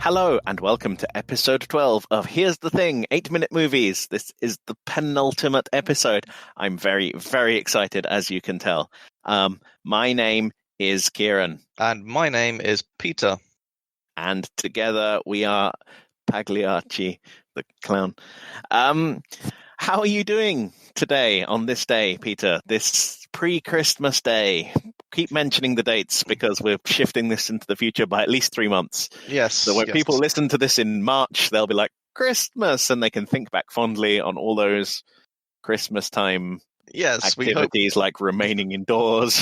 Hello and welcome to episode 12 of Here's the Thing, 8-minute movies. This is the penultimate episode. I'm very, very excited, as you can tell. My name is Kieran. And my name is Peter. And together we are Pagliacci, the clown. How are you doing today, on this day, Peter? This pre-Christmas day? Keep mentioning the dates because we're shifting this into the future by at least 3 months. Yes. So when people listen to this in March, they'll be like, Christmas, and they can think back fondly on all those Christmas time activities like remaining indoors.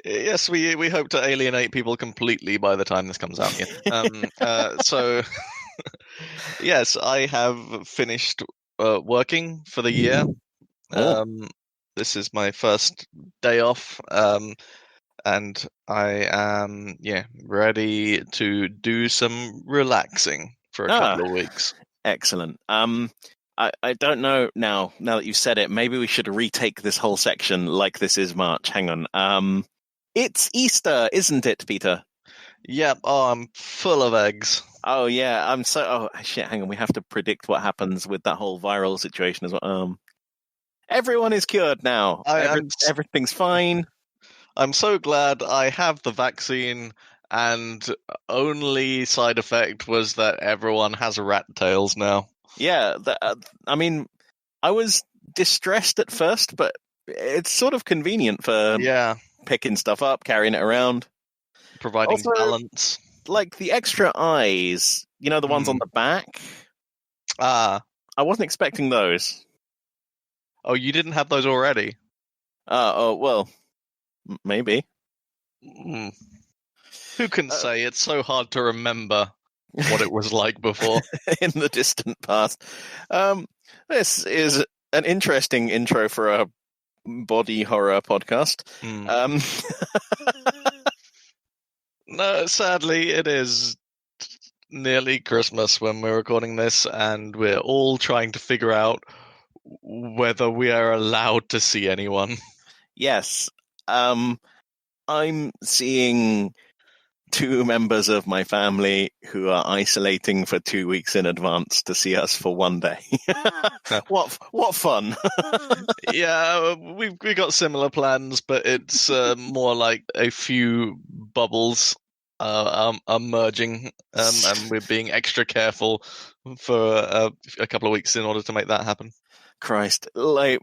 Yes, we hope to alienate people completely by the time this comes out. So, yes, I have finished working for the year. This is my first day off, and I am ready to do some relaxing for a couple of weeks. Excellent. I don't know now that you've said it, maybe we should retake this whole section like this is March. Hang on. It's Easter, isn't it, Peter? Yep. Oh, I'm full of eggs. Oh, yeah. Hang on. We have to predict what happens with that whole viral situation as well. Everyone is cured now. Everything's fine. I'm so glad I have the vaccine, and only side effect was that everyone has rat tails now. Yeah, I was distressed at first, but it's sort of convenient for picking stuff up, carrying it around. Providing also, balance. Like the extra eyes, the ones on the back. I wasn't expecting those. Oh, you didn't have those already? Well, maybe. Who can say? It's so hard to remember what it was like before. In the distant past. This is an interesting intro for a body horror podcast. No, sadly, it is nearly Christmas when we're recording this, and we're all trying to figure out whether we are allowed to see anyone. Yes. I'm seeing 2 members of my family who are isolating for 2 weeks in advance to see us for one day. What fun. Yeah, we got similar plans, but it's more like a few bubbles are merging, and we're being extra careful for a couple of weeks in order to make that happen. Christ, I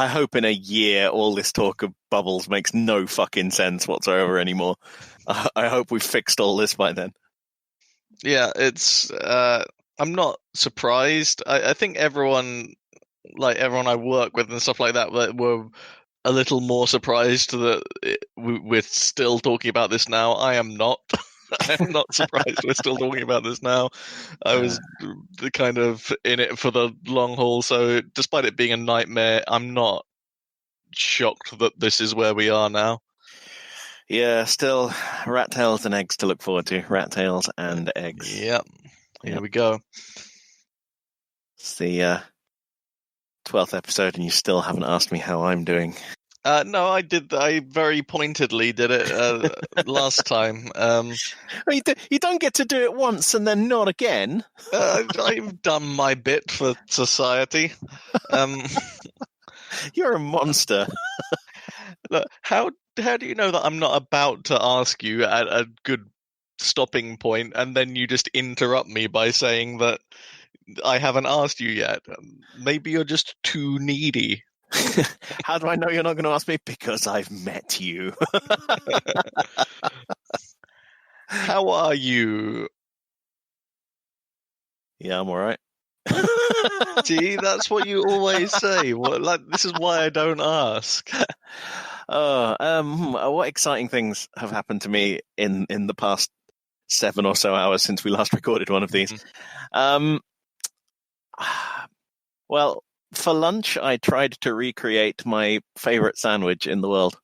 hope in a year all this talk of bubbles makes no fucking sense whatsoever anymore. I hope we've fixed all this by then. Yeah, it's. I'm not surprised. I think everyone I work with and stuff like that, were a little more surprised that we're still talking about this now. I am not. I'm not surprised we're still talking about this now. I was kind of in it for the long haul, so despite it being a nightmare, I'm not shocked that this is where we are now. Yeah, still rat tails and eggs to look forward to. Rat tails and eggs. Yep. Here we go. It's the 12th episode and you still haven't asked me how I'm doing. No, I did. I very pointedly did it last time. You don't get to do it once and then not again. I've done my bit for society. You're a monster. Look, how do you know that I'm not about to ask you at a good stopping point, and then you just interrupt me by saying that I haven't asked you yet? Maybe you're just too needy. How do I know you're not going to ask me? Because I've met you. How are you? Yeah, I'm all right. See, that's what you always say. This is why I don't ask. What exciting things have happened to me in the past 7 or so hours since we last recorded one of these? Well, for lunch, I tried to recreate my favorite sandwich in the world.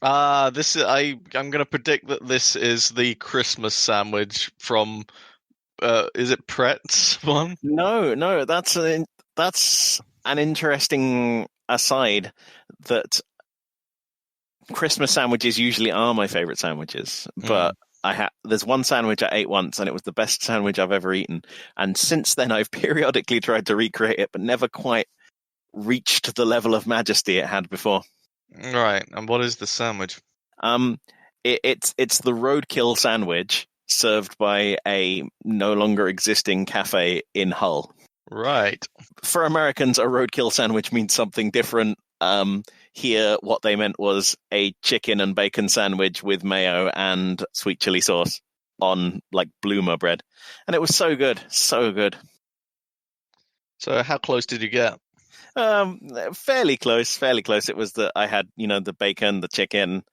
I'm going to predict that this is the Christmas sandwich from. Is it Pret's one? No, that's an interesting aside. That Christmas sandwiches usually are my favorite sandwiches, but there's one sandwich I ate once, and it was the best sandwich I've ever eaten. And since then, I've periodically tried to recreate it, but never quite reached the level of majesty it had before. Right. And what is the sandwich? It's the roadkill sandwich served by a no longer existing cafe in Hull. Right. For Americans, a roadkill sandwich means something different. Here, what they meant was a chicken and bacon sandwich with mayo and sweet chili sauce on like bloomer bread. And it was so good, so good. So how close did you get? Fairly close. It was that I had, the bacon, the chicken.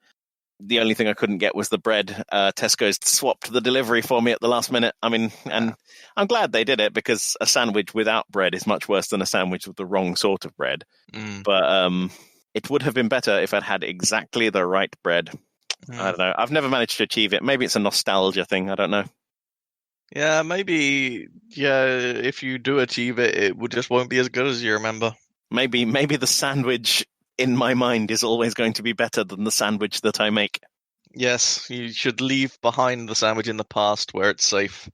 The only thing I couldn't get was the bread. Tesco's swapped the delivery for me at the last minute. I mean, and I'm glad they did it, because a sandwich without bread is much worse than a sandwich with the wrong sort of bread. But it would have been better if I'd had exactly the right bread. I don't know. I've never managed to achieve it. Maybe it's a nostalgia thing. I don't know. Yeah, maybe. Yeah, if you do achieve it, it just won't be as good as you remember. Maybe the sandwich in my mind is always going to be better than the sandwich that I make. Yes, you should leave behind the sandwich in the past where it's safe.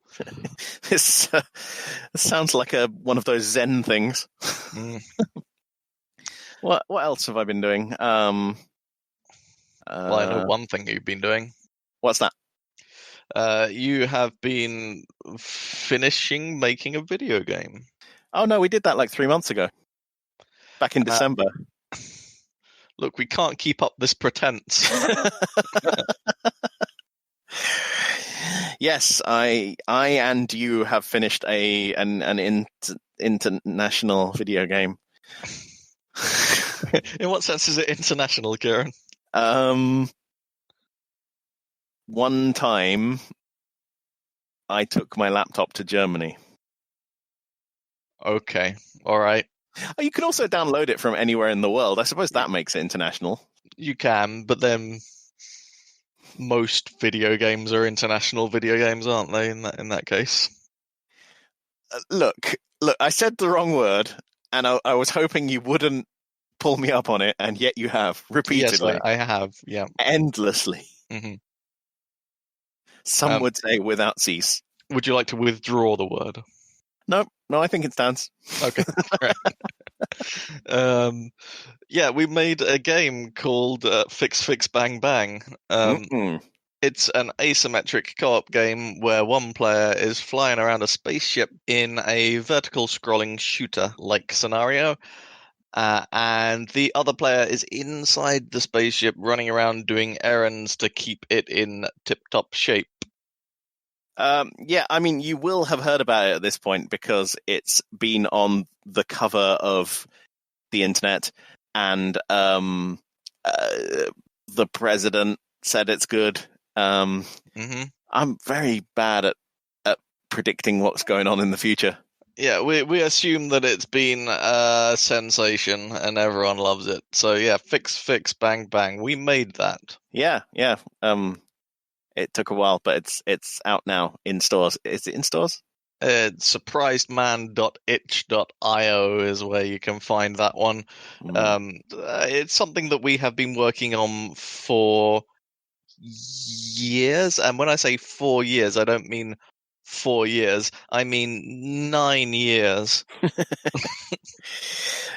This sounds like one of those Zen things. What else have I been doing? Well, I know one thing you've been doing. What's that? You have been finishing making a video game. Oh no, we did that like 3 months ago. Back in December. Look, we can't keep up this pretense. Yes, I and you have finished an international video game. In what sense is it international, Kieran? One time I took my laptop to Germany. Okay, all right. Oh, you can also download it from anywhere in the world. I suppose that makes it international. You can, but then most video games are international video games, aren't they? In that case. Look, I said the wrong word, and I was hoping you wouldn't pull me up on it, and yet you have repeatedly. Yes, I have. Yeah, endlessly. Mm-hmm. Some would say without cease. Would you like to withdraw the word? No, I think it stands. Okay, great. Yeah, we made a game called Fix Fix Bang Bang. It's an asymmetric co-op game where one player is flying around a spaceship in a vertical scrolling shooter-like scenario, and the other player is inside the spaceship running around doing errands to keep it in tip-top shape. Yeah, I mean, you will have heard about it at this point because it's been on the cover of the internet, and the president said it's good. I'm very bad at predicting what's going on in the future. Yeah, we assume that it's been a sensation and everyone loves it. So yeah, Fix Fix Bang Bang. We made that. Yeah. It took a while, but it's out now in stores. Is it in stores? Surprisedman.itch.io is where you can find that one. It's something that we have been working on for years, and when I say 4 years, I don't mean 4 years. I mean 9 years.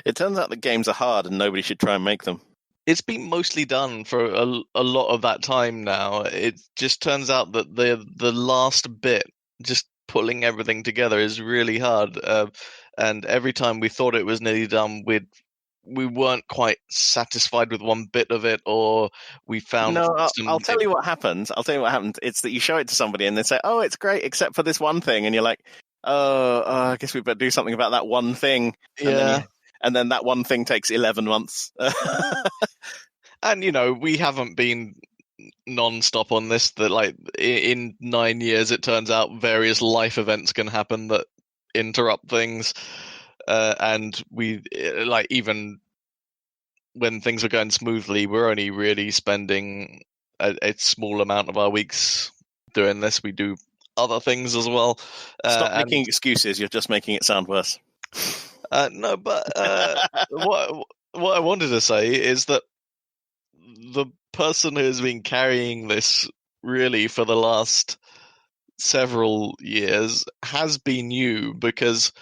It turns out that games are hard, and nobody should try and make them. It's been mostly done for a lot of that time now. It just turns out that the last bit, just pulling everything together, is really hard. And every time we thought it was nearly done, we weren't quite satisfied with one bit of it, or we found. No, I'll tell you what happens. It's that you show it to somebody and they say, "Oh, it's great, except for this one thing," and you're like, "Oh, I guess we better do something about that one thing." And then that one thing takes 11 months. And, we haven't been non-stop on this. That, like, in 9 years, it turns out various life events can happen that interrupt things. And we, like, even when things are going smoothly, we're only really spending a small amount of our weeks doing this. We do other things as well. Stop making excuses. You're just making it sound worse. No, but what I wanted to say is that the person who's been carrying this really for the last several years has been you, because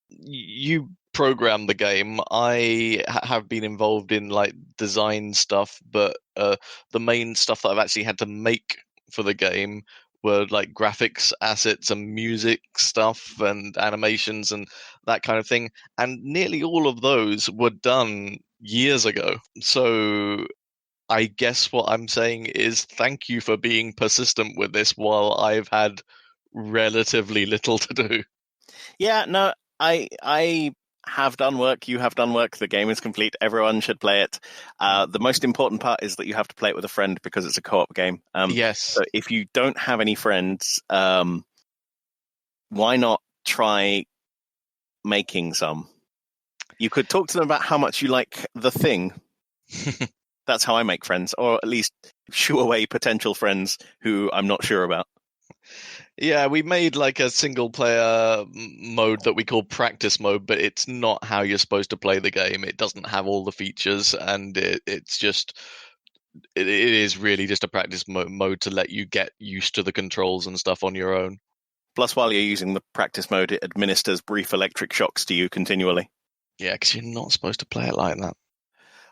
you program the game. I have been involved in like design stuff, but the main stuff that I've actually had to make for the game were like graphics assets and music stuff and animations and that kind of thing. And nearly all of those were done years ago. So I guess what I'm saying is thank you for being persistent with this while I've had relatively little to do. Yeah, no, I have done work. You have done work. The game is complete. Everyone should play it. The most important part is that you have to play it with a friend because it's a co-op game. Yes. So if you don't have any friends, why not try making some? You could talk to them about how much you like the thing. That's how I make friends, or at least shoo away potential friends who I'm not sure about. Yeah, we made like a single player mode that we call practice mode, but it's not how you're supposed to play the game. It doesn't have all the features, and it's just it is really just a practice mode to let you get used to the controls and stuff on your own. Plus, while you're using the practice mode, it administers brief electric shocks to you continually. Yeah, because you're not supposed to play it like that.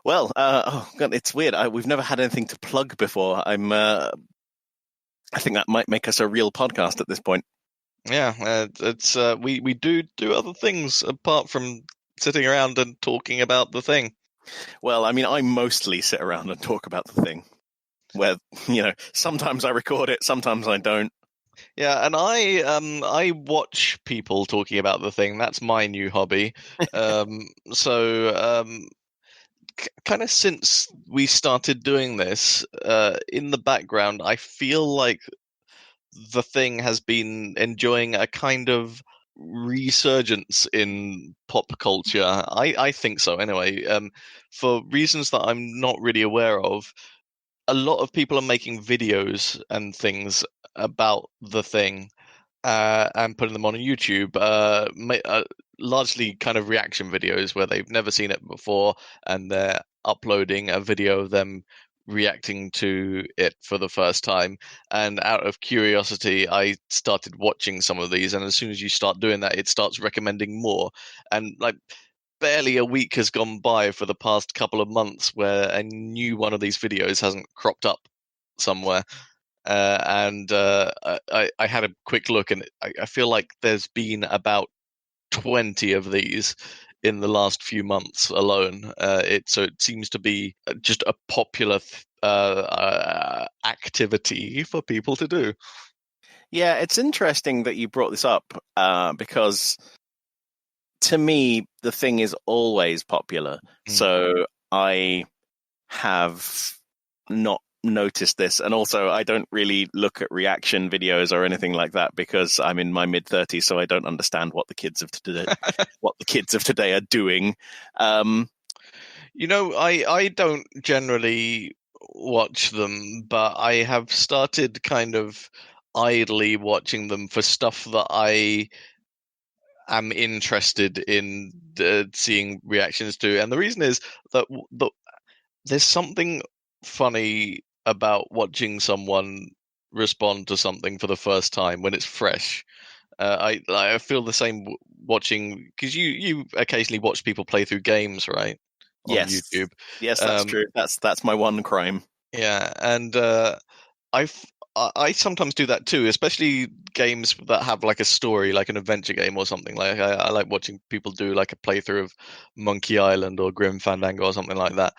Well, oh God, it's weird. We've never had anything to plug before. I think that might make us a real podcast at this point. Yeah, it's we do other things apart from sitting around and talking about the thing. Well, I mean, I mostly sit around and talk about the thing. Where, sometimes I record it, sometimes I don't. Yeah, and I watch people talking about the thing. That's my new hobby. So kind of since we started doing this, in the background, I feel like the thing has been enjoying a kind of resurgence in pop culture. I think so anyway. For reasons that I'm not really aware of, a lot of people are making videos and things about the thing and putting them on YouTube, largely kind of reaction videos where they've never seen it before and they're uploading a video of them reacting to it for the first time. And out of curiosity, I started watching some of these, and as soon as you start doing that, it starts recommending more. And like barely a week has gone by for the past couple of months where a new one of these videos hasn't cropped up somewhere. And I had a quick look, and I feel like there's been about 20 of these in the last few months alone. So it seems to be just a popular activity for people to do. Yeah, it's interesting that you brought this up because to me, the thing is always popular. So I have not noticed this, and also I don't really look at reaction videos or anything like that because I'm in my mid-30s, so I don't understand what the kids of today are doing. I don't generally watch them, but I have started kind of idly watching them for stuff that I am interested in seeing reactions to. And the reason is that there's something funny about watching someone respond to something for the first time when it's fresh. I feel the same watching, because you occasionally watch people play through games, right? On Yes, YouTube. yes, that's true. That's my one crime. Yeah, and I sometimes do that too, especially games that have like a story, like an adventure game or something. Like I like watching people do like a playthrough of Monkey Island or Grim Fandango or something like that.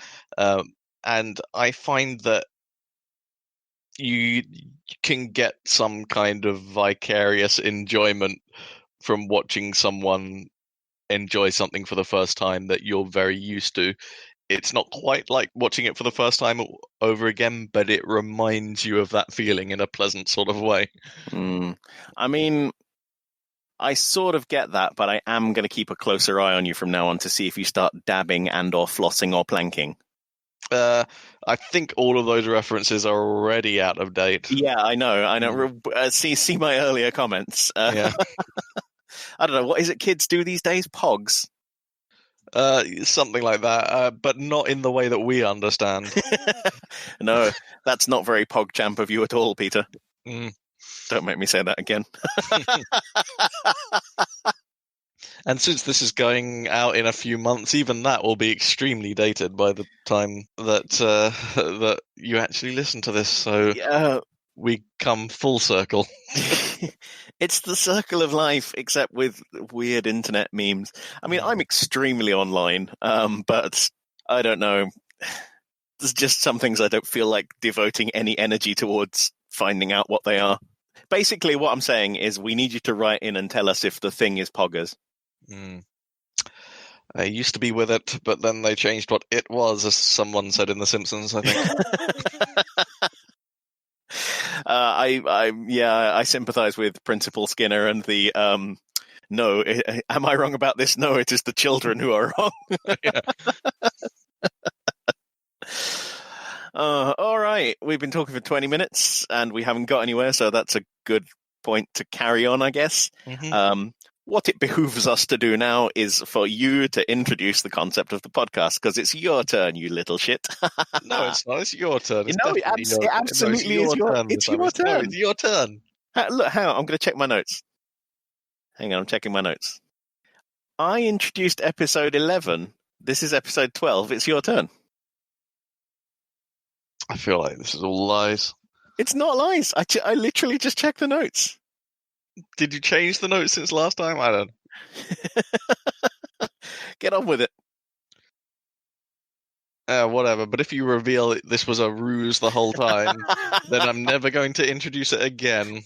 And I find that you can get some kind of vicarious enjoyment from watching someone enjoy something for the first time that you're very used to. It's not quite like watching it for the first time over again, but it reminds you of that feeling in a pleasant sort of way. I mean, I sort of get that, but I am going to keep a closer eye on you from now on to see if you start dabbing and or flossing or planking. I think all of those references are already out of date. Yeah, I know. See my earlier comments. Yeah. I don't know. What is it kids do these days? Pogs? Something like that, but not in the way that we understand. No, that's not very PogChamp of you at all, Peter. Mm. Don't make me say that again. And since this is going out in a few months, even that will be extremely dated by the time that that you actually listen to this. So Yeah. we come full circle. It's the circle of life, except with weird internet memes. I mean, I'm extremely online, but I don't know. There's just some things I don't feel like devoting any energy towards finding out what they are. Basically, what I'm saying is we need you to write in and tell us if the thing is poggers. I used to be with it, but then they changed what it was, as someone said in The Simpsons, I think. I sympathize with Principal Skinner and the no, am I wrong about this? No, it is the children who are wrong. All right, we've been talking for 20 minutes and we haven't got anywhere, so that's a good point to carry on, I guess. What it behooves us to do now is for you to introduce the concept of the podcast, because it's your turn, you little shit. No, it's not. It's your turn. It's it absolutely is your turn. It's your turn. No, it's your turn. Look, hang on, I'm going to check my notes. Hang on, I'm checking my notes. I introduced episode 11. This is episode 12. It's your turn. I feel like this is all lies. It's not lies. I literally just checked the notes. Did you change the notes since last time? I don't know. Get on with it. Whatever, but if you reveal this was a ruse the whole time, then I'm never going to introduce it again.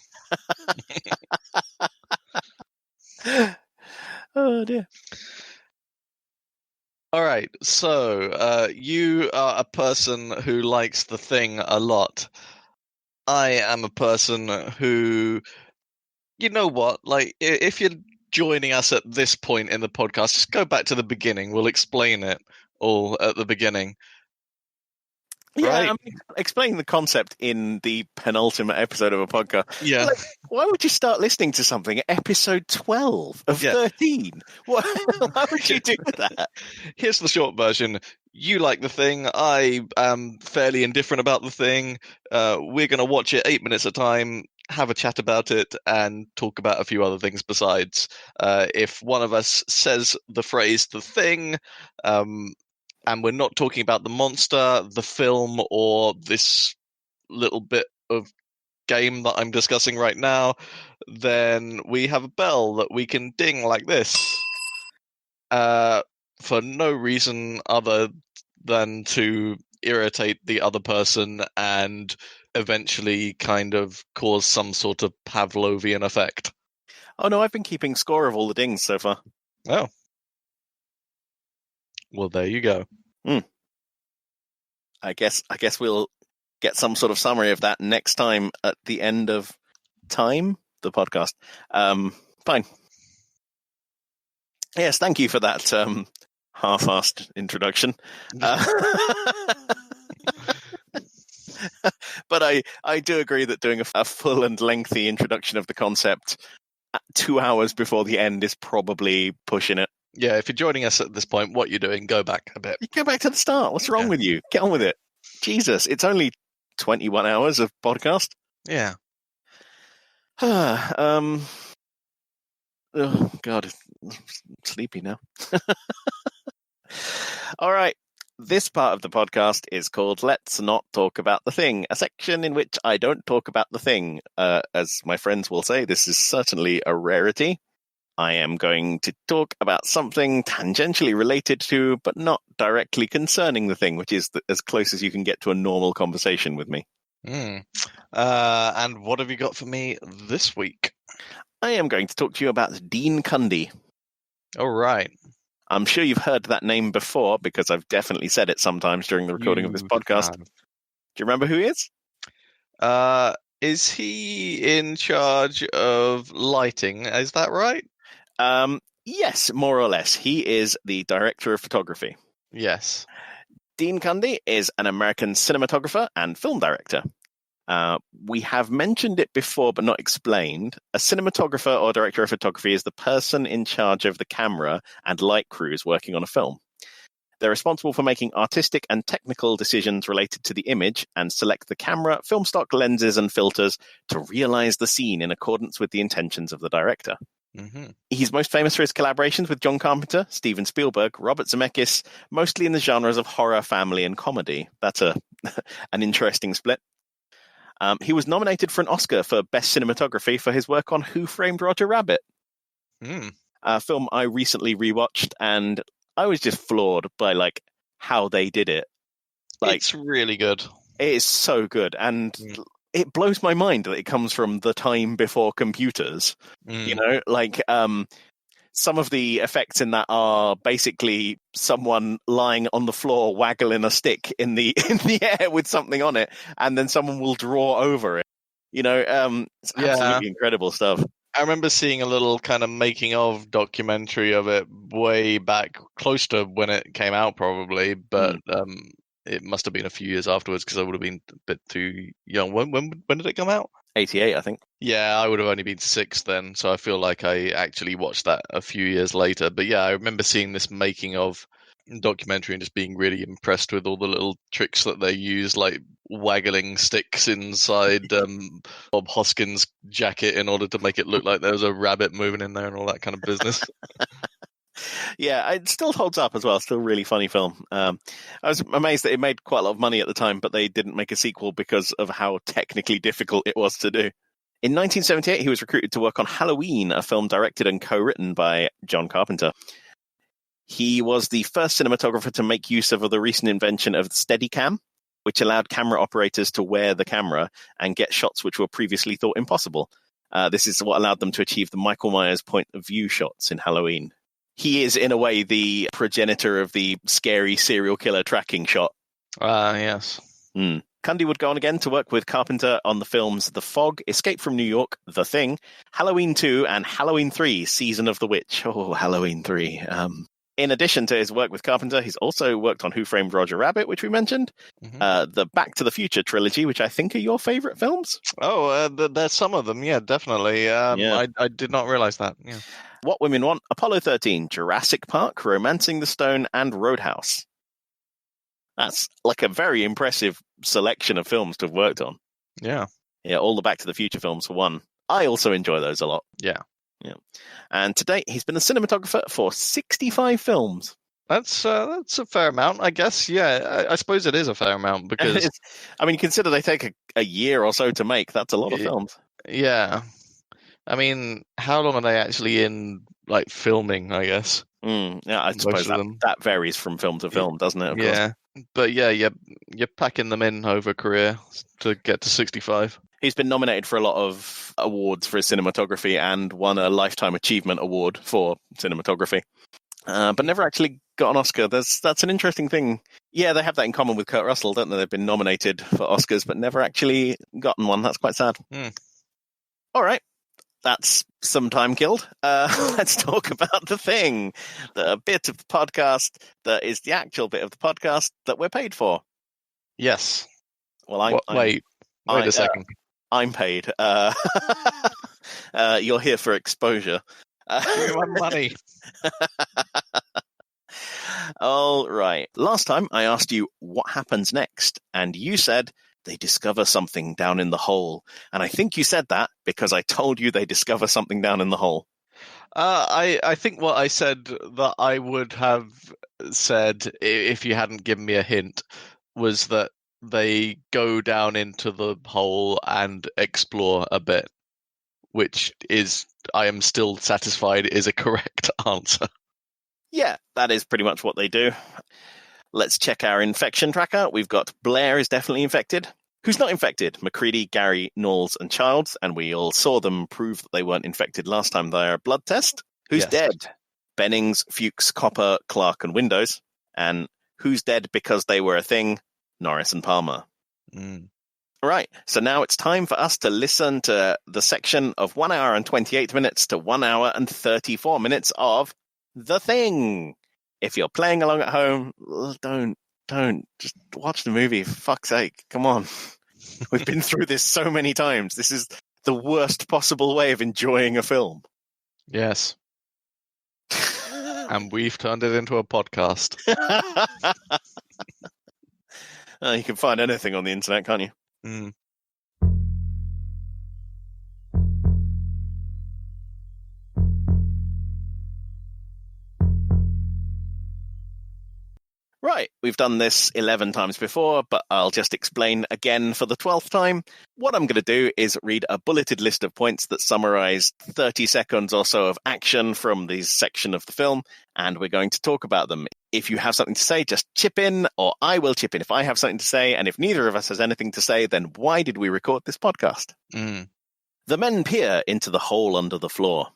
Oh, dear. All right, so you are a person who likes The Thing a lot. I am a person who, you know what, like, if you're joining us at this point in the podcast, just go back to the beginning. We'll explain it all at the beginning. Yeah, right? I mean, explaining the concept in the penultimate episode of a podcast. Yeah. Like, why would you start listening to something at episode 12 of 13? Why would you do that? Here's the short version. You like The Thing. I am fairly indifferent about The Thing. We're going to watch it 8 minutes at a time, have a chat about it, and talk about a few other things besides. If one of us says the phrase The Thing, and we're not talking about the monster, the film, or this little bit of game that I'm discussing right now, then we have a bell that we can ding like this. For no reason other than to irritate the other person and eventually kind of cause some sort of Pavlovian effect. Oh no, I've been keeping score of all the dings so far. Oh. Well, there you go. I guess we'll get some sort of summary of that next time at the end of time, the podcast. Fine. Yes, thank you for that half-assed introduction. But I do agree that doing a full and lengthy introduction of the concept 2 hours before the end is probably pushing it. Yeah, if you're joining us at this point, what you're doing, go back a bit. You go back to the start. What's wrong with you? Get on with it. Jesus, it's only 21 hours of podcast. Yeah. Oh, God, I'm sleepy now. All right. This part of the podcast is called Let's Not Talk About the Thing, a section in which I don't talk about the thing. As my friends will say, this is certainly a rarity. I am going to talk about something tangentially related to, but not directly concerning the thing, which is as close as you can get to a normal conversation with me. And what have you got for me this week? I am going to talk to you about Dean Cundey. All right. I'm sure you've heard that name before because I've definitely said it sometimes during the recording of this podcast. Do you remember who he is? Is he in charge of lighting? Is that right? Yes, more or less. He is the director of photography. Yes. Dean Cundey is an American cinematographer and film director. We have mentioned it before, but not explained. A cinematographer or director of photography is the person in charge of the camera and light crews working on a film. They're responsible for making artistic and technical decisions related to the image and select the camera, film stock, lenses, and filters to realize the scene in accordance with the intentions of the director. Mm-hmm. He's most famous for his collaborations with John Carpenter, Steven Spielberg, Robert Zemeckis, mostly in the genres of horror, family, and comedy. That's an interesting split. He was nominated for an Oscar for Best Cinematography for his work on Who Framed Roger Rabbit, a film I recently rewatched, and I was just floored by how they did it. It's really good. It is so good, and it blows my mind that it comes from the time before computers. Some of the effects in that are basically someone lying on the floor waggling a stick in the air with something on it, and then someone will draw over it. It's absolutely incredible stuff. I remember seeing a little kind of making of documentary of it way back, close to when it came out probably, but it must have been a few years afterwards because I would have been a bit too young. When did it come out? 88, I think. Yeah, I would have only been 6 then, so I feel like I actually watched that a few years later. But yeah, I remember seeing this making of documentary and just being really impressed with all the little tricks that they use, like waggling sticks inside Bob Hoskins' jacket in order to make it look like there was a rabbit moving in there and all that kind of business. Yeah, it still holds up as well. Still a really funny film. I was amazed that it made quite a lot of money at the time, but they didn't make a sequel because of how technically difficult it was to do. In 1978, he was recruited to work on Halloween, a film directed and co-written by John Carpenter. He was the first cinematographer to make use of the recent invention of Steadicam, which allowed camera operators to wear the camera and get shots which were previously thought impossible. This is what allowed them to achieve the Michael Myers point of view shots in Halloween. He is, in a way, the progenitor of the scary serial killer tracking shot. Yes. Cundy would go on again to work with Carpenter on the films The Fog, Escape from New York, The Thing, Halloween 2, and Halloween 3, Season of the Witch. Oh, Halloween 3. In addition to his work with Carpenter, he's also worked on Who Framed Roger Rabbit, which we mentioned, the Back to the Future trilogy, which I think are your favorite films. Oh, there's some of them, yeah, definitely. I did not realize that. Yeah. What Women Want, Apollo 13, Jurassic Park, Romancing the Stone, and Roadhouse. That's like a very impressive selection of films to have worked on. Yeah. Yeah, all the Back to the Future films for one. I also enjoy those a lot. Yeah. And to date, he's been a cinematographer for 65 films. That's a fair amount, I guess. Yeah, I suppose it is a fair amount because... consider they take a year or so to make. That's a lot of films. Yeah. I mean, how long are they actually in, filming, I guess? Yeah, I suppose that varies from film to film, doesn't it? Of course. But yeah, you're packing them in over a career to get to 65. He's been nominated for a lot of awards for his cinematography and won a Lifetime Achievement Award for cinematography, but never actually got an Oscar. That's an interesting thing. Yeah, they have that in common with Kurt Russell, don't they? They've been nominated for Oscars, but never actually gotten one. That's quite sad. All right. That's some time killed. Let's talk about The Thing, the bit of the podcast that is the actual bit of the podcast that we're paid for. Yes. Well, wait a second. I'm paid. You're here for exposure. Give me my money. All right. Last time I asked you what happens next, and you said they discover something down in the hole. And I think you said that because I told you they discover something down in the hole. I think what I said that I would have said if you hadn't given me a hint was that they go down into the hole and explore a bit, which is, I am still satisfied, is a correct answer. Yeah, that is pretty much what they do. Let's check our infection tracker. We've got Blair is definitely infected. Who's not infected? McCready, Gary, Knowles, and Childs, and we all saw them prove that they weren't infected last time via blood test. Who's dead? Bennings, Fuchs, Copper, Clark, and Windows. And who's dead because they were a thing? Norris and Palmer. All right, so now it's time for us to listen to the section of 1 hour and 28 minutes to 1 hour and 34 minutes of The Thing. If you're playing along at home, don't just watch the movie, for fuck's sake. Come on. We've been through this so many times. This is the worst possible way of enjoying a film. Yes. And we've turned it into a podcast. You can find anything on the internet, can't you? Mm. Right, we've done this 11 times before, but I'll just explain again for the 12th time. What I'm going to do is read a bulleted list of points that summarize 30 seconds or so of action from this section of the film, and we're going to talk about them. If you have something to say, just chip in, or I will chip in if I have something to say, and if neither of us has anything to say, then why did we record this podcast? Mm. The men peer into the hole under the floor.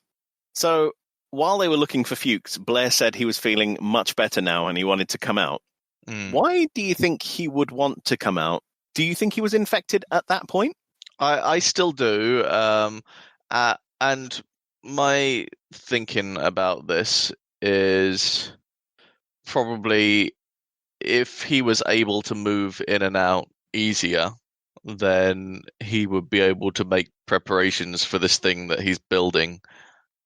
So, while they were looking for Fuchs, Blair said he was feeling much better now and he wanted to come out. Mm. Why do you think he would want to come out? Do you think he was infected at that point? I still do. And my thinking about this is probably if he was able to move in and out easier, then he would be able to make preparations for this thing that he's building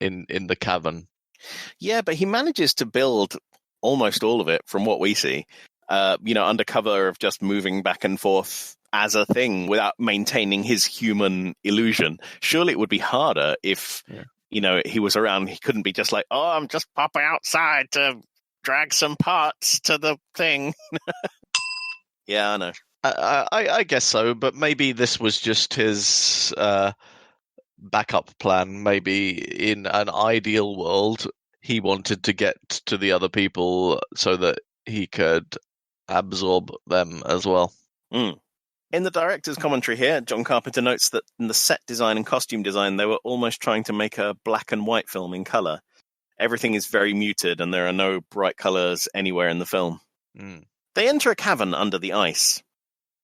in the cavern. Yeah, but he manages to build almost all of it from what we see, under cover of just moving back and forth as a thing without maintaining his human illusion. Surely it would be harder if, he was around. He couldn't be just like, oh, I'm just popping outside to drag some parts to the thing. Yeah, I know. I guess so, but maybe this was just his backup plan. Maybe in an ideal world, he wanted to get to the other people so that he could absorb them as well. Mm. In the director's commentary here, John Carpenter notes that in the set design and costume design, they were almost trying to make a black and white film in color. Everything is very muted and there are no bright colors anywhere in the film. Mm. They enter a cavern under the ice.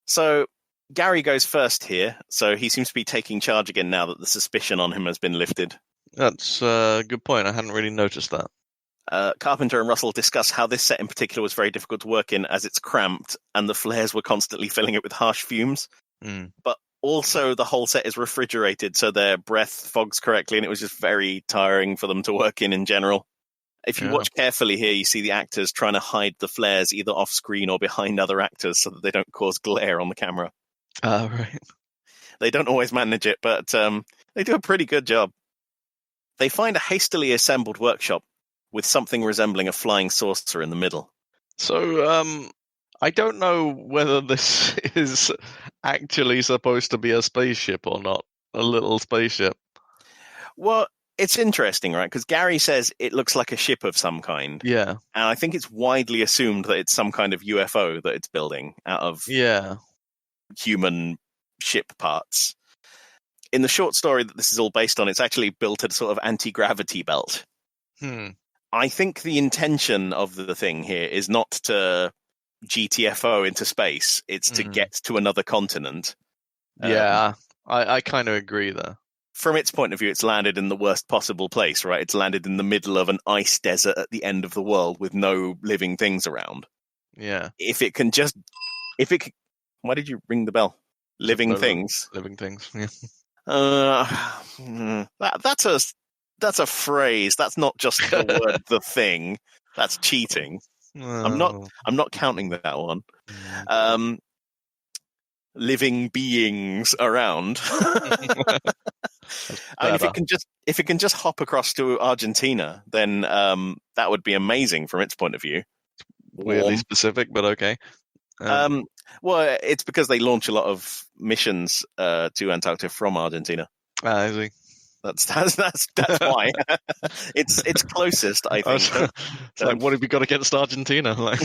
So Gary goes first here, so he seems to be taking charge again now that the suspicion on him has been lifted. That's a good point. I hadn't really noticed that. Carpenter and Russell discuss how this set in particular was very difficult to work in as it's cramped and the flares were constantly filling it with harsh fumes. Mm. But also the whole set is refrigerated so their breath fogs correctly, and it was just very tiring for them to work in general. If you watch carefully here, you see the actors trying to hide the flares either off screen or behind other actors so that they don't cause glare on the camera. Right. They don't always manage it, but they do a pretty good job. They find a hastily assembled workshop with something resembling a flying saucer in the middle. So, I don't know whether this is actually supposed to be a spaceship or not. A little spaceship. Well, it's interesting, right? Because Gary says it looks like a ship of some kind. Yeah. And I think it's widely assumed that it's some kind of UFO that it's building out of human ship parts. In the short story that this is all based on, it's actually built a sort of anti-gravity belt. I think the intention of the thing here is not to GTFO into space. It's to get to another continent. Yeah, I kind of agree there. From its point of view, it's landed in the worst possible place, right? It's landed in the middle of an ice desert at the end of the world with no living things around. Yeah. Why did you ring the bell? Living things. Living things, yeah. That's a phrase. That's not just the word, the thing. That's cheating. I'm not counting that one. Living beings around. I mean, if it can just hop across to Argentina, then that would be amazing from its point of view. Weirdly specific, but okay. Well, it's because they launch a lot of missions to Antarctica from Argentina. I see. That's why. It's closest, I think. It's like, what have you got against Argentina? Like,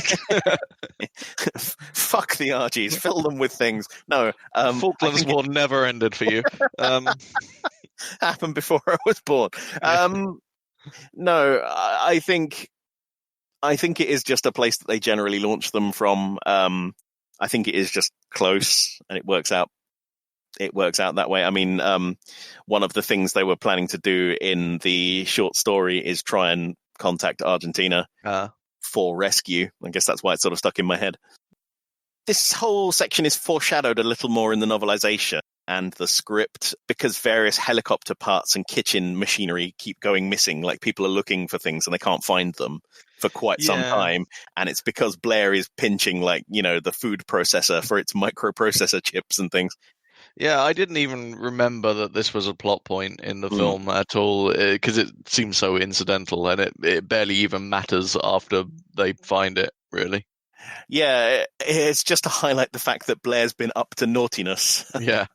fuck the RGs, fill them with things. No, Falklands War never ended for you. Happened before I was born. No, I think it is just a place that they generally launch them from. I think it is just close, and it works out. It works out that way. I mean, one of the things they were planning to do in the short story is try and contact Argentina for rescue. I guess that's why it's sort of stuck in my head. this whole section is foreshadowed a little more in the novelization and the script because various helicopter parts and kitchen machinery keep going missing. Like people are looking for things and they can't find them for quite some time. And it's because Blair is pinching the food processor for its microprocessor chips and things. Yeah, I didn't even remember that this was a plot point in the film at all, because it seems so incidental and it barely even matters after they find it, really. Yeah, it's just to highlight the fact that Blair's been up to naughtiness. Yeah.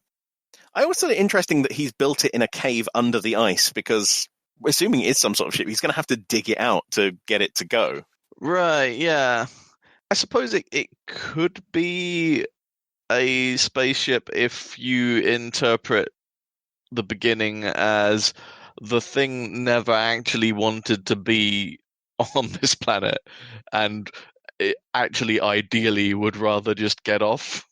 I also find it interesting that he's built it in a cave under the ice because, assuming it is some sort of ship, he's going to have to dig it out to get it to go. Right, yeah. I suppose it could be a spaceship if you interpret the beginning as the thing never actually wanted to be on this planet and it actually ideally would rather just get off.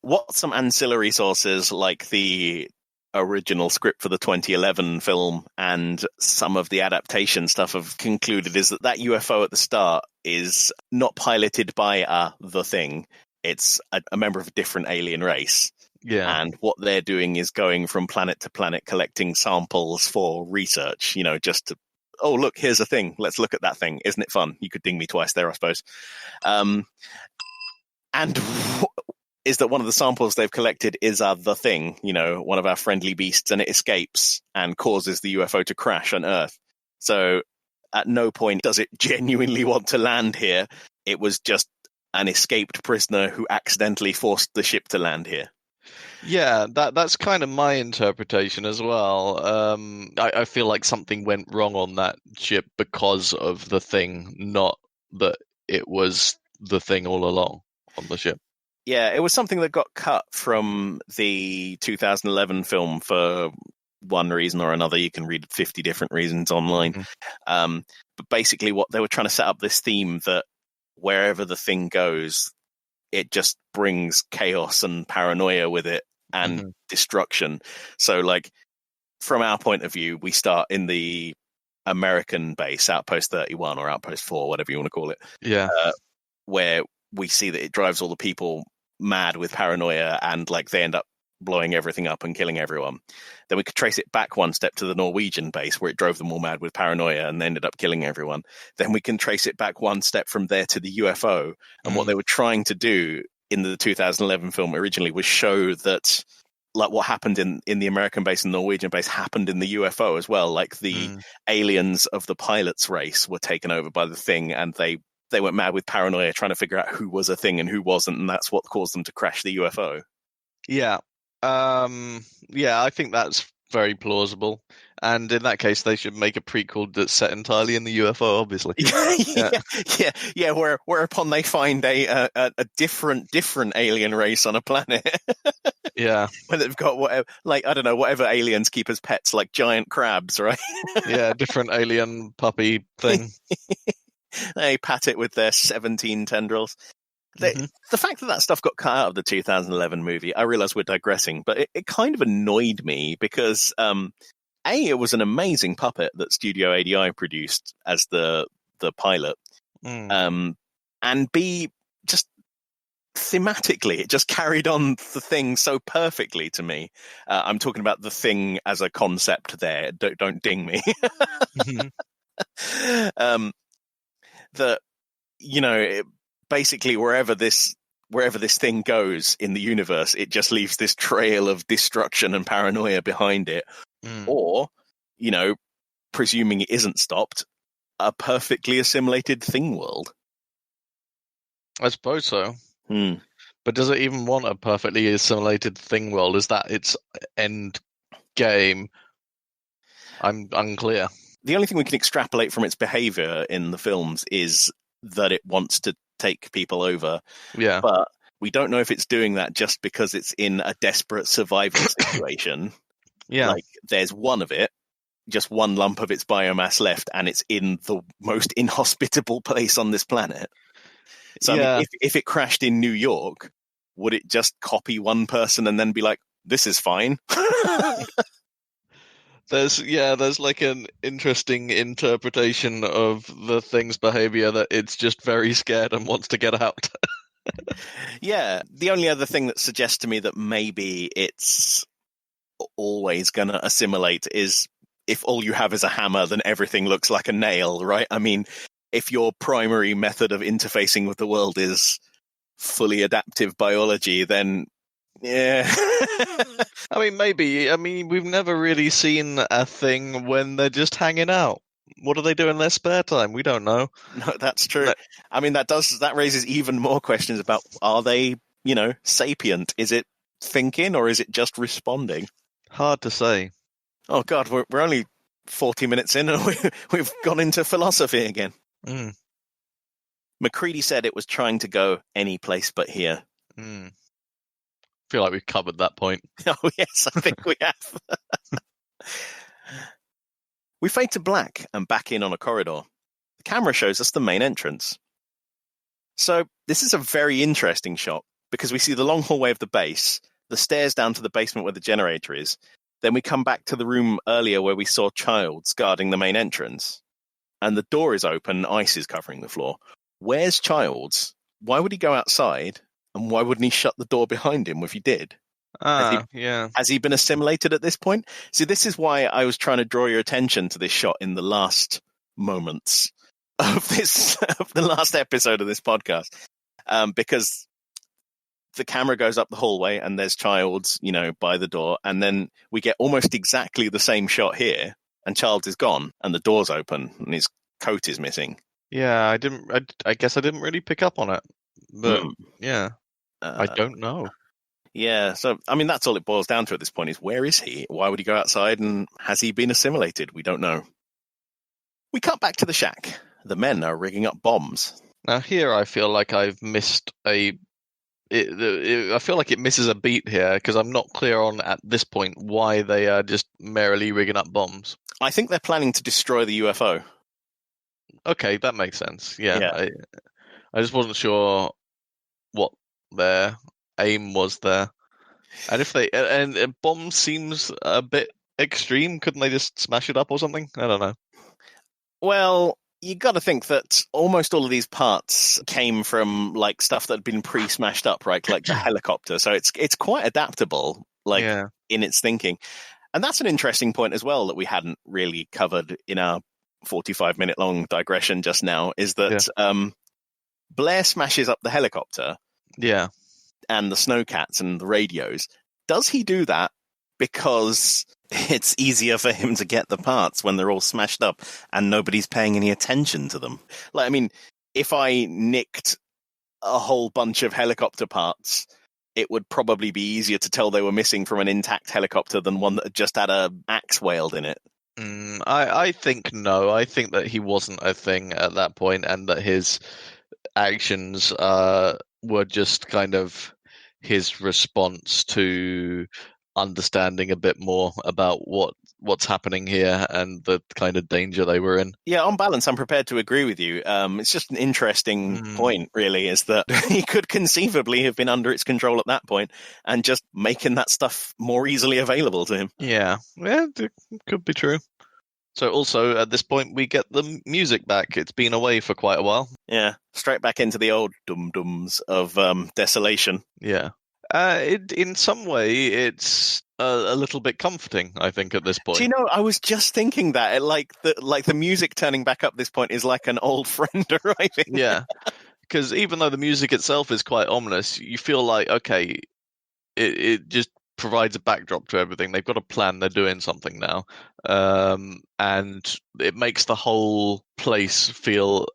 What some ancillary sources like the original script for the 2011 film and some of the adaptation stuff have concluded is that UFO at the start is not piloted by the Thing. It's a member of a different alien race. Yeah. And what they're doing is going from planet to planet collecting samples for research, just to, oh, look, here's a thing. Let's look at that thing. Isn't it fun? You could ding me twice there, I suppose. And is that one of the samples they've collected is the Thing, one of our friendly beasts, and it escapes and causes the UFO to crash on Earth. So at no point does it genuinely want to land here. It was just an escaped prisoner who accidentally forced the ship to land here. Yeah, that's kind of my interpretation as well. I feel like something went wrong on that ship because of the Thing, not that it was the Thing all along on the ship. Yeah, it was something that got cut from the 2011 film for one reason or another. You can read 50 different reasons online. But basically what they were trying to set up this theme that wherever the Thing goes, it just brings chaos and paranoia with it and destruction. So from our point of view, we start in the American base, Outpost 31 or Outpost 4, whatever you want to call it. Yeah. Where we see that it drives all the people mad with paranoia and they end up blowing everything up and killing everyone. Then we could trace it back one step to the Norwegian base where it drove them all mad with paranoia and they ended up killing everyone. Then we can trace it back one step from there to the UFO. And what they were trying to do in the 2011 film originally was show that what happened in the American base and Norwegian base happened in the UFO as well. The aliens of the pilot's race were taken over by the Thing and they went mad with paranoia trying to figure out who was a Thing and who wasn't, and that's what caused them to crash the UFO. Yeah. I think that's very plausible. And in that case, they should make a prequel that's set entirely in the UFO, obviously. Yeah. Whereupon they find a different alien race on a planet. Yeah. Where they've got whatever aliens keep as pets, like giant crabs, right? Yeah, different alien puppy thing. They pat it with their 17 tendrils. The fact that stuff got cut out of the 2011 movie, I realize we're digressing, but it kind of annoyed me because, it was an amazing puppet that Studio ADI produced as the pilot. And B, just thematically, it just carried on the Thing so perfectly to me. I'm talking about the Thing as a concept there. Don't ding me. That basically wherever this Thing goes in the universe, it just leaves this trail of destruction and paranoia behind it. Or, presuming it isn't stopped, a perfectly assimilated Thing world. I suppose so. But does it even want a perfectly assimilated Thing world? Is that its end game? I'm unclear. The only thing we can extrapolate from its behavior in the films is that it wants to take people over. Yeah. But we don't know if it's doing that just because it's in a desperate survival situation. Yeah. There's one of it, just one lump of its biomass left, and it's in the most inhospitable place on this planet. So I mean, if it crashed in New York, would it just copy one person and then be like, this is fine? There's an interesting interpretation of the Thing's behavior that it's just very scared and wants to get out. Yeah, the only other thing that suggests to me that maybe it's always going to assimilate is if all you have is a hammer, then everything looks like a nail, right? I mean, if your primary method of interfacing with the world is fully adaptive biology, then yeah. I mean, maybe. I mean, we've never really seen a thing when they're just hanging out. What do they do in their spare time? We don't know. No, that's true. No. I mean, that raises even more questions about, are they, sapient? Is it thinking or is it just responding? Hard to say. Oh God, we're only 40 minutes in and we've gone into philosophy again. Mm. McCready said it was trying to go any place but here. Mm. Feel like we've covered that point. Oh yes, I think we have. We fade to black and back in on a corridor. The camera shows us the main entrance. So this is a very interesting shot because we see the long hallway of the base, the stairs down to the basement where the generator is. Then we come back to the room earlier where we saw Childs guarding the main entrance. And the door is open and ice is covering the floor. Where's Childs? Why would he go outside? And why wouldn't he shut the door behind him if he did? Yeah. Has he been assimilated at this point? See, this is why I was trying to draw your attention to this shot in the last moments of the last episode of this podcast. Because the camera goes up the hallway and there's Childs, by the door. And then we get almost exactly the same shot here. And Childs is gone and the door's open and his coat is missing. Yeah, I guess I didn't really pick up on it. But yeah, I don't know. Yeah, so I mean that's all it boils down to at this point is where is he? Why would he go outside and has he been assimilated? We don't know. We cut back to the shack. The men are rigging up bombs. Now here I feel like I've missed I feel like it misses a beat here because I'm not clear on at this point why they are just merrily rigging up bombs. I think they're planning to destroy the UFO. Okay, that makes sense. Yeah. I just wasn't sure what their aim was there. And if and bomb seems a bit extreme, couldn't they just smash it up or something? I don't know. Well, you got to think that almost all of these parts came from like stuff that had been pre-smashed up, right? Like the helicopter. So it's quite adaptable, in its thinking. And that's an interesting point as well that we hadn't really covered in our 45-minute long digression just now, is that Blair smashes up the helicopter. Yeah. And the snowcats and the radios. Does he do that because it's easier for him to get the parts when they're all smashed up and nobody's paying any attention to them? Like, I mean, if I nicked a whole bunch of helicopter parts, it would probably be easier to tell they were missing from an intact helicopter than one that had just had a axe wailed in it. I think no. I think that he wasn't a thing at that point and that his actions were just kind of his response to understanding a bit more about what's happening here and the kind of danger they were in. Yeah, on balance, I'm prepared to agree with you. It's just an interesting point, really, is that he could conceivably have been under its control at that point and just making that stuff more easily available to him. Yeah, it could be true. So also, at this point, we get the music back. It's been away for quite a while. Yeah, straight back into the old dum-dums of Desolation. Yeah. In some way, it's a little bit comforting, I think, at this point. Do you know, I was just thinking that, like the music turning back up this point is like an old friend arriving. Yeah, because even though the music itself is quite ominous, you feel like, okay, it just provides a backdrop to everything. They've got a plan. They're doing something now. And it makes the whole place feel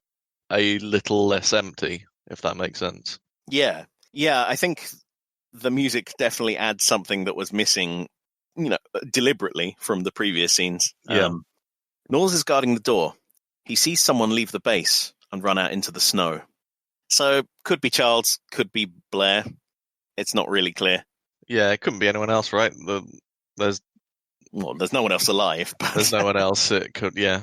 a little less empty, if that makes sense. Yeah. I think the music definitely adds something that was missing, deliberately from the previous scenes. Yeah. Knowles is guarding the door. He sees someone leave the base and run out into the snow. So could be Childs, could be Blair. It's not really clear. Yeah, it couldn't be anyone else, right? There's no one else alive. But... There's no one else. It could, yeah.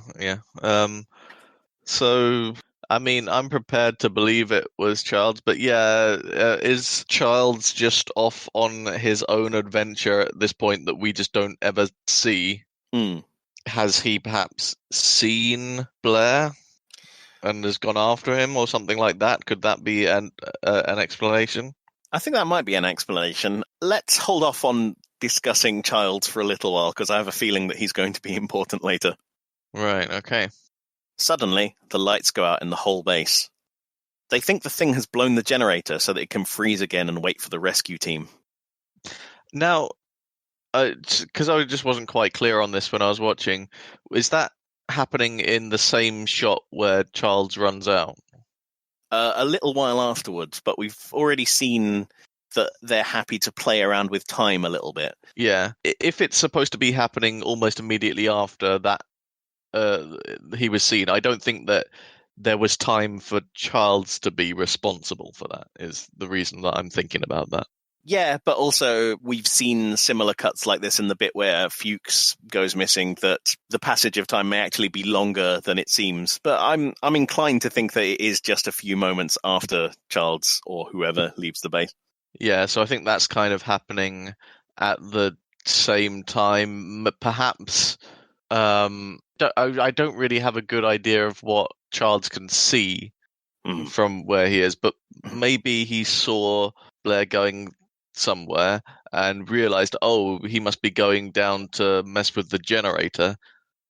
So, I mean, I'm prepared to believe it was Childs, but is Childs just off on his own adventure at this point that we just don't ever see? Has he perhaps seen Blair? and has gone after him or something like that. Could that be an explanation? I think that might be an explanation. Let's hold off on discussing Childs for a little while, because I have a feeling that he's going to be important later. Right, okay. Suddenly, the lights go out in the whole base. They think the thing has blown the generator so that it can freeze again and wait for the rescue team. Now, because I just wasn't quite clear on this when I was watching, is that happening in the same shot where Childs runs out? A little while afterwards, but we've already seen that they're happy to play around with time a little bit. Yeah. If it's supposed to be happening almost immediately after that he was seen, I don't think that there was time for Childs to be responsible for that, is the reason that I'm thinking about that. Yeah, but also we've seen similar cuts like this in the bit where Fuchs goes missing, that the passage of time may actually be longer than it seems. But I'm inclined to think that it is just a few moments after Childs or whoever leaves the base. Yeah, so I think that's kind of happening at the same time. Perhaps I don't really have a good idea of what Childs can see from where he is, but maybe he saw Blair going somewhere and realized, oh, he must be going down to mess with the generator.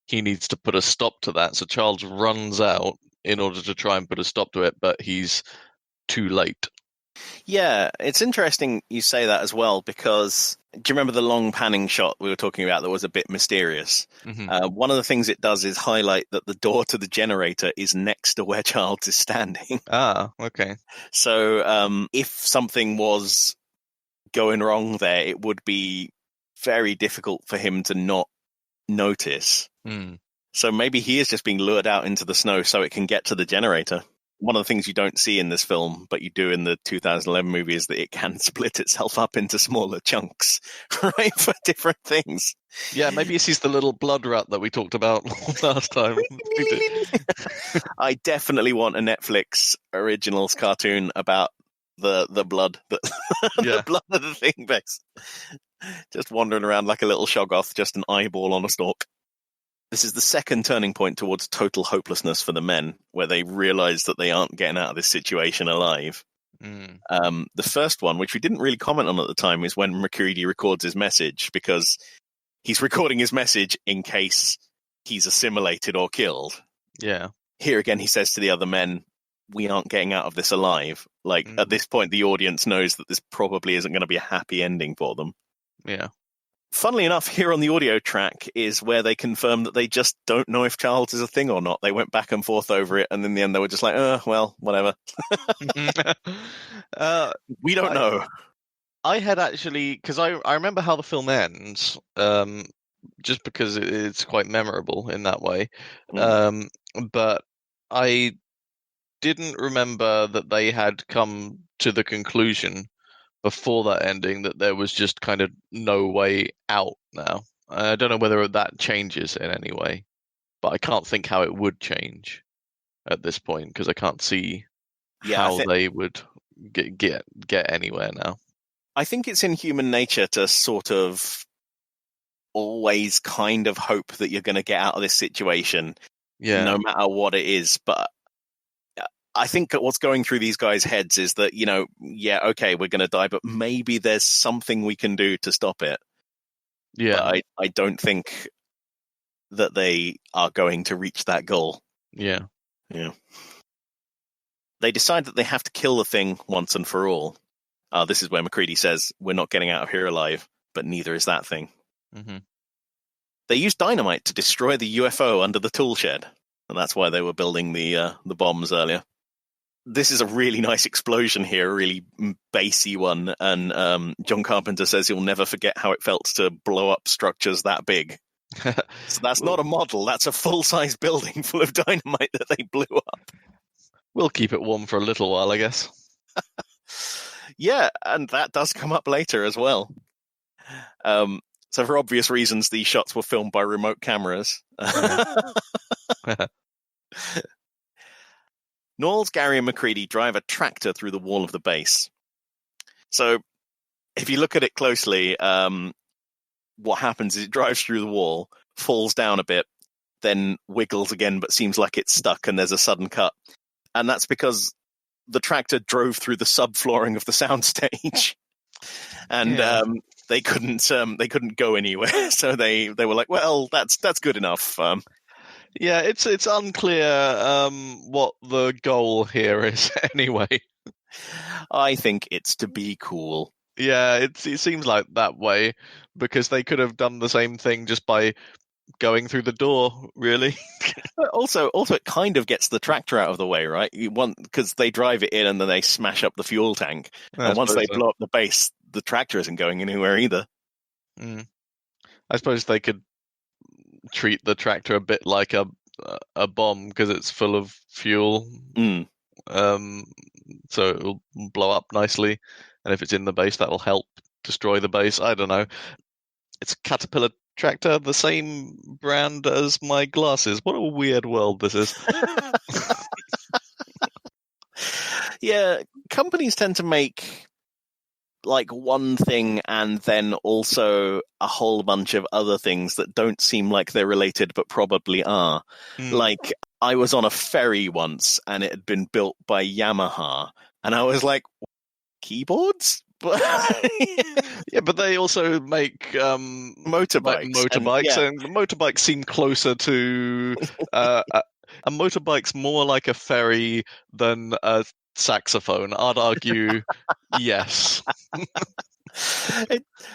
He needs to put a stop to that. So Childs runs out in order to try and put a stop to it, but he's too late. Yeah, it's interesting you say that as well, because do you remember the long panning shot we were talking about that was a bit mysterious? Mm-hmm. One of the things it does is highlight that the door to the generator is next to where Childs is standing. Ah, okay. So if something was going wrong there, it would be very difficult for him to not notice. So maybe he is just being lured out into the snow so it can get to the generator. One of the things you don't see in this film, but you do in the 2011 movie, is that it can split itself up into smaller chunks, right, for different things. Yeah, maybe he sees the little blood rat that we talked about last time. I definitely want a Netflix originals cartoon about the blood, the blood of the thing, base. Just wandering around like a little shoggoth, just an eyeball on a stalk. This is the second turning point towards total hopelessness for the men, where they realize that they aren't getting out of this situation alive. The first one, which we didn't really comment on at the time, is when Mercury records his message, because he's recording his message in case he's assimilated or killed. Yeah. Here again, he says to the other men, we aren't getting out of this alive. Like, at this point, the audience knows that this probably isn't going to be a happy ending for them. Yeah. Funnily enough, here on the audio track is where they confirm that they just don't know if Childs is a thing or not. They went back and forth over it, and in the end they were just like, well, whatever. We don't know. I had actually, because I remember how the film ends, just because it's quite memorable in that way. But I didn't remember that they had come to the conclusion before that ending that there was just kind of no way out now. I don't know whether that changes in any way, but I can't think how it would change at this point, because I can't see how they would get anywhere now. I think it's in human nature to sort of always kind of hope that you're going to get out of this situation, no matter what it is. But I think that what's going through these guys' heads is that, okay, we're going to die, but maybe there's something we can do to stop it. Yeah. But I don't think that they are going to reach that goal. Yeah. They decide that they have to kill the thing once and for all. This is where MacReady says, we're not getting out of here alive, but neither is that thing. Mm-hmm. They used dynamite to destroy the UFO under the tool shed, and that's why they were building the bombs earlier. This is a really nice explosion here, a really bassy one, and John Carpenter says he'll never forget how it felt to blow up structures that big. So that's not a model, that's a full-size building full of dynamite that they blew up. We'll keep it warm for a little while, I guess. Yeah, and that does come up later as well. So for obvious reasons, these shots were filmed by remote cameras. Knowles, Gary, and MacReady drive a tractor through the wall of the base. So if you look at it closely, what happens is it drives through the wall, falls down a bit, then wiggles again, but seems like it's stuck, and there's a sudden cut. And that's because the tractor drove through the subflooring of the soundstage, and they couldn't go anywhere. So they were like, well, that's good enough. Yeah, it's unclear what the goal here is anyway. I think it's to be cool. Yeah, it seems like that way, because they could have done the same thing just by going through the door, really. But also, it kind of gets the tractor out of the way, right? Because they drive it in and then they smash up the fuel tank, and once they blow up the base, the tractor isn't going anywhere either. I suppose they could treat the tractor a bit like a bomb, because it's full of fuel. So it'll blow up nicely, and if it's in the base, that'll help destroy the base. I don't know. It's a Caterpillar tractor, the same brand as my glasses. What a weird world this is. Yeah, companies tend to make like one thing and then also a whole bunch of other things that don't seem like they're related but probably are. Like, I was on a ferry once and it had been built by Yamaha, and I was like, keyboards? Yeah, but they also make motorbikes. And the motorbikes seem closer to a motorbike's more like a ferry than a saxophone. I'd argue, yes. I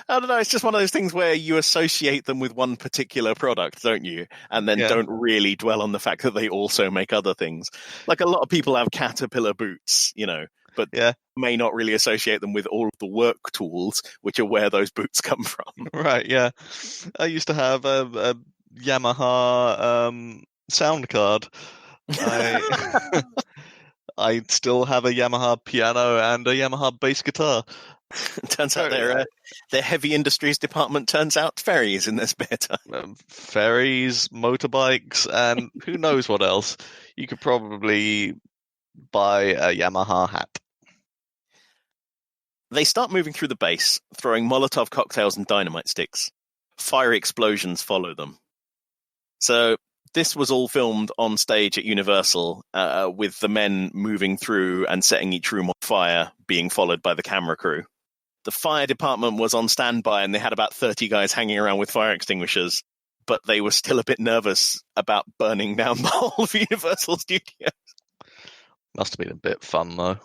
don't know. It's just one of those things where you associate them with one particular product, don't you? And then don't really dwell on the fact that they also make other things. Like, a lot of people have Caterpillar boots, but may not really associate them with all of the work tools, which are where those boots come from. Right, yeah. I used to have a Yamaha sound card. I still have a Yamaha piano and a Yamaha bass guitar. Turns out their heavy industries department turns out ferries in their spare time. Ferries, motorbikes, and who knows what else. You could probably buy a Yamaha hat. They start moving through the base, throwing Molotov cocktails and dynamite sticks. Fiery explosions follow them. So this was all filmed on stage at Universal, with the men moving through and setting each room on fire, being followed by the camera crew. The fire department was on standby, and they had about 30 guys hanging around with fire extinguishers, but they were still a bit nervous about burning down the whole of Universal Studios. Must have been a bit fun, though.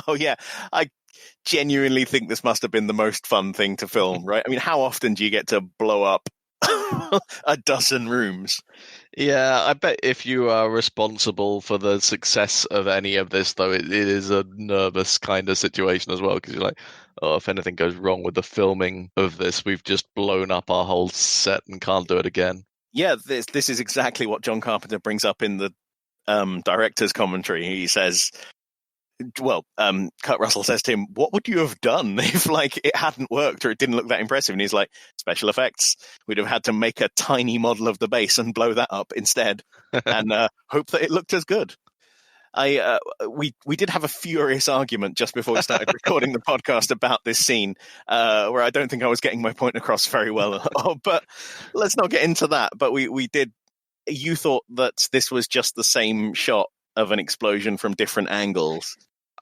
Oh, yeah. I genuinely think this must have been the most fun thing to film, right? I mean, how often do you get to blow up a dozen rooms? Yeah, I bet if you are responsible for the success of any of this, though, it is a nervous kind of situation as well, because you're like, oh, if anything goes wrong with the filming of this, we've just blown up our whole set and can't do it again. Yeah, this is exactly what John Carpenter brings up in the director's commentary. He says, Kurt Russell says to him, what would you have done if it hadn't worked or it didn't look that impressive? And he's like, special effects. We'd have had to make a tiny model of the base and blow that up instead and hope that it looked as good. We did have a furious argument just before we started recording the podcast about this scene, where I don't think I was getting my point across very well. But let's not get into that. But we did. You thought that this was just the same shot of an explosion from different angles.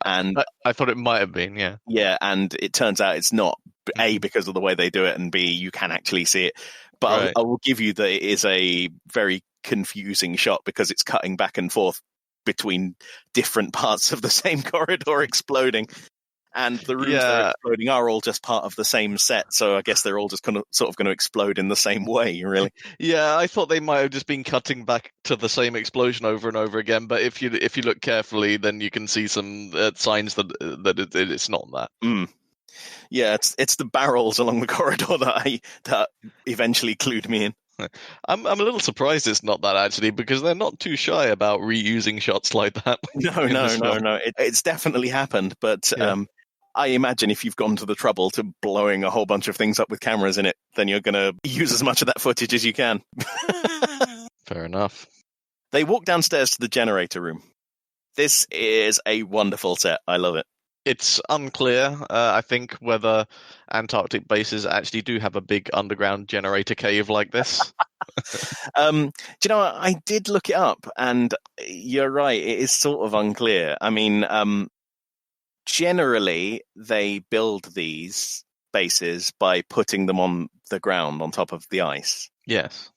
And I thought it might have been, yeah. Yeah, and it turns out it's not, A, because of the way they do it, and B, you can actually see it. But right. I will give you that it is a very confusing shot because it's cutting back and forth between different parts of the same corridor exploding. And the rooms that are exploding are all just part of the same set, so I guess they're all just sort of going to explode in the same way, really. Yeah, I thought they might have just been cutting back to the same explosion over and over again, but if you look carefully, then you can see some signs that it's not that. Mm. Yeah, it's the barrels along the corridor that eventually clued me in. I'm a little surprised it's not that, actually, because they're not too shy about reusing shots like that. No. It's definitely happened, but I imagine if you've gone to the trouble to blowing a whole bunch of things up with cameras in it, then you're going to use as much of that footage as you can. Fair enough. They walk downstairs to the generator room. This is a wonderful set. I love it. It's unclear, I think, whether Antarctic bases actually do have a big underground generator cave like this. Do you know what? I did look it up, and you're right. It is sort of unclear. I mean, generally, they build these bases by putting them on the ground on top of the ice. Yes.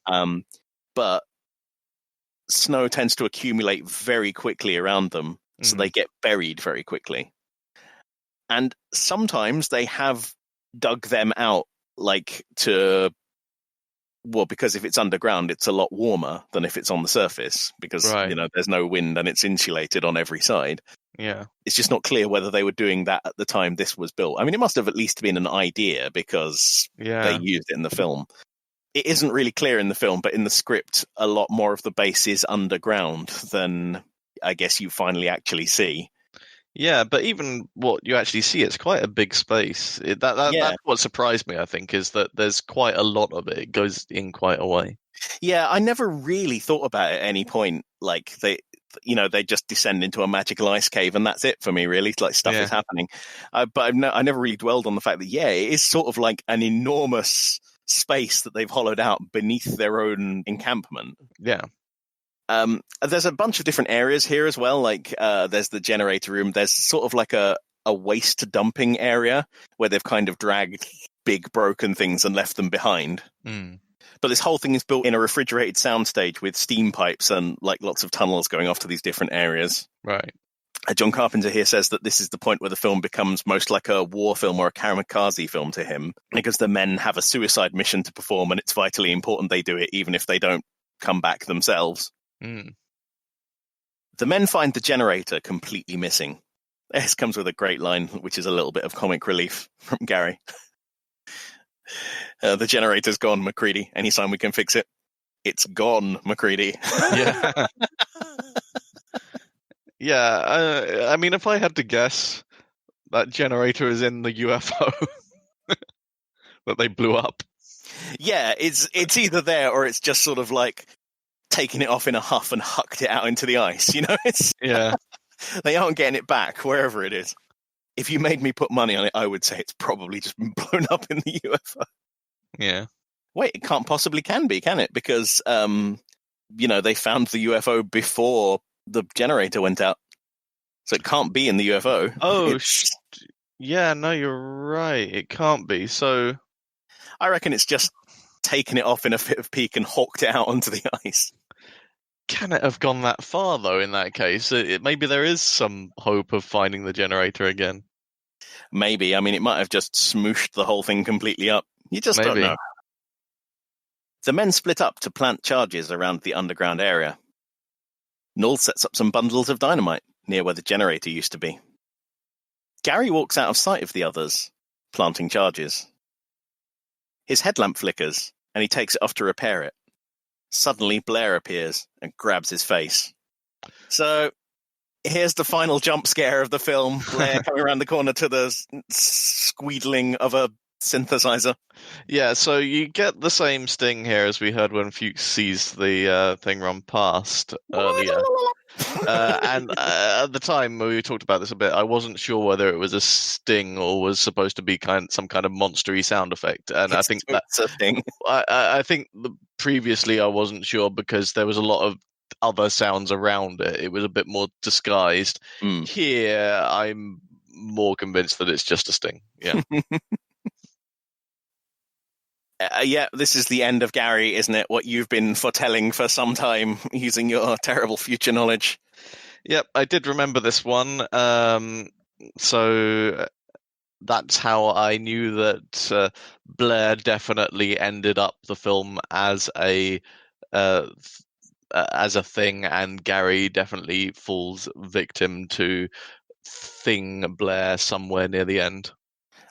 But snow tends to accumulate very quickly around them, so they get buried very quickly. And sometimes they have dug them out, like because if it's underground, it's a lot warmer than if it's on the surface, because there's no wind and it's insulated on every side. Yeah. It's just not clear whether they were doing that at the time this was built. I mean, it must have at least been an idea, because they used it in the film. It isn't really clear in the film, but in the script, a lot more of the base is underground than I guess you finally actually see. Yeah, but even what you actually see, it's quite a big space. That's what surprised me, I think, is that there's quite a lot of it. It goes in quite a way. Yeah, I never really thought about it at any point. Like they just descend into a magical ice cave, and that's it for me, really. Like stuff is happening. But I never really dwelled on the fact that, it is sort of like an enormous space that they've hollowed out beneath their own encampment. Yeah. There's a bunch of different areas here as well. Like there's the generator room. There's sort of like a waste dumping area where they've kind of dragged big broken things and left them behind. But this whole thing is built in a refrigerated soundstage with steam pipes and like lots of tunnels going off to these different areas. Right. John Carpenter here says that this is the point where the film becomes most like a war film or a kamikaze film to him, because the men have a suicide mission to perform, and it's vitally important they do it even if they don't come back themselves. The men find the generator completely missing. This comes with a great line, which is a little bit of comic relief from Gary. The generator's gone, MacReady. Anytime we can fix it. It's gone, MacReady. Yeah. Yeah, I mean, if I had to guess, that generator is in the UFO that they blew up. Yeah, it's either there or it's just sort of like taken it off in a huff and hucked it out into the ice. It's they aren't getting it back wherever it is. If you made me put money on it, I would say it's probably just been blown up in the UFO. Yeah. Wait, it can't possibly can it? Because they found the UFO before the generator went out, so it can't be in the UFO. Oh, yeah, no, you're right. It can't be. So I reckon it's just taken it off in a fit of pique and hawked it out onto the ice. Can it have gone that far, though, in that case? Maybe there is some hope of finding the generator again. Maybe. I mean, it might have just smooshed the whole thing completely up. You just don't know. The men split up to plant charges around the underground area. Null sets up some bundles of dynamite near where the generator used to be. Gary walks out of sight of the others, planting charges. His headlamp flickers, and he takes it off to repair it. Suddenly, Blair appears and grabs his face. So, here's the final jump scare of the film. Blair coming around the corner to the squeedling of a synthesizer. Yeah, so you get the same sting here as we heard when Fuchs sees the thing run past earlier. And at the time we talked about this a bit, I wasn't sure whether it was a sting or was supposed to be some kind of monstery sound effect. And I think that's a thing. I think previously I wasn't sure because there was a lot of other sounds around it. It was a bit more disguised. Here, I'm more convinced that it's just a sting. Yeah. This is the end of Gary, isn't it? What you've been foretelling for some time using your terrible future knowledge. Yep, I did remember this one. So that's how I knew that Blair definitely ended up the film as a thing, and Gary definitely falls victim to Thing Blair somewhere near the end.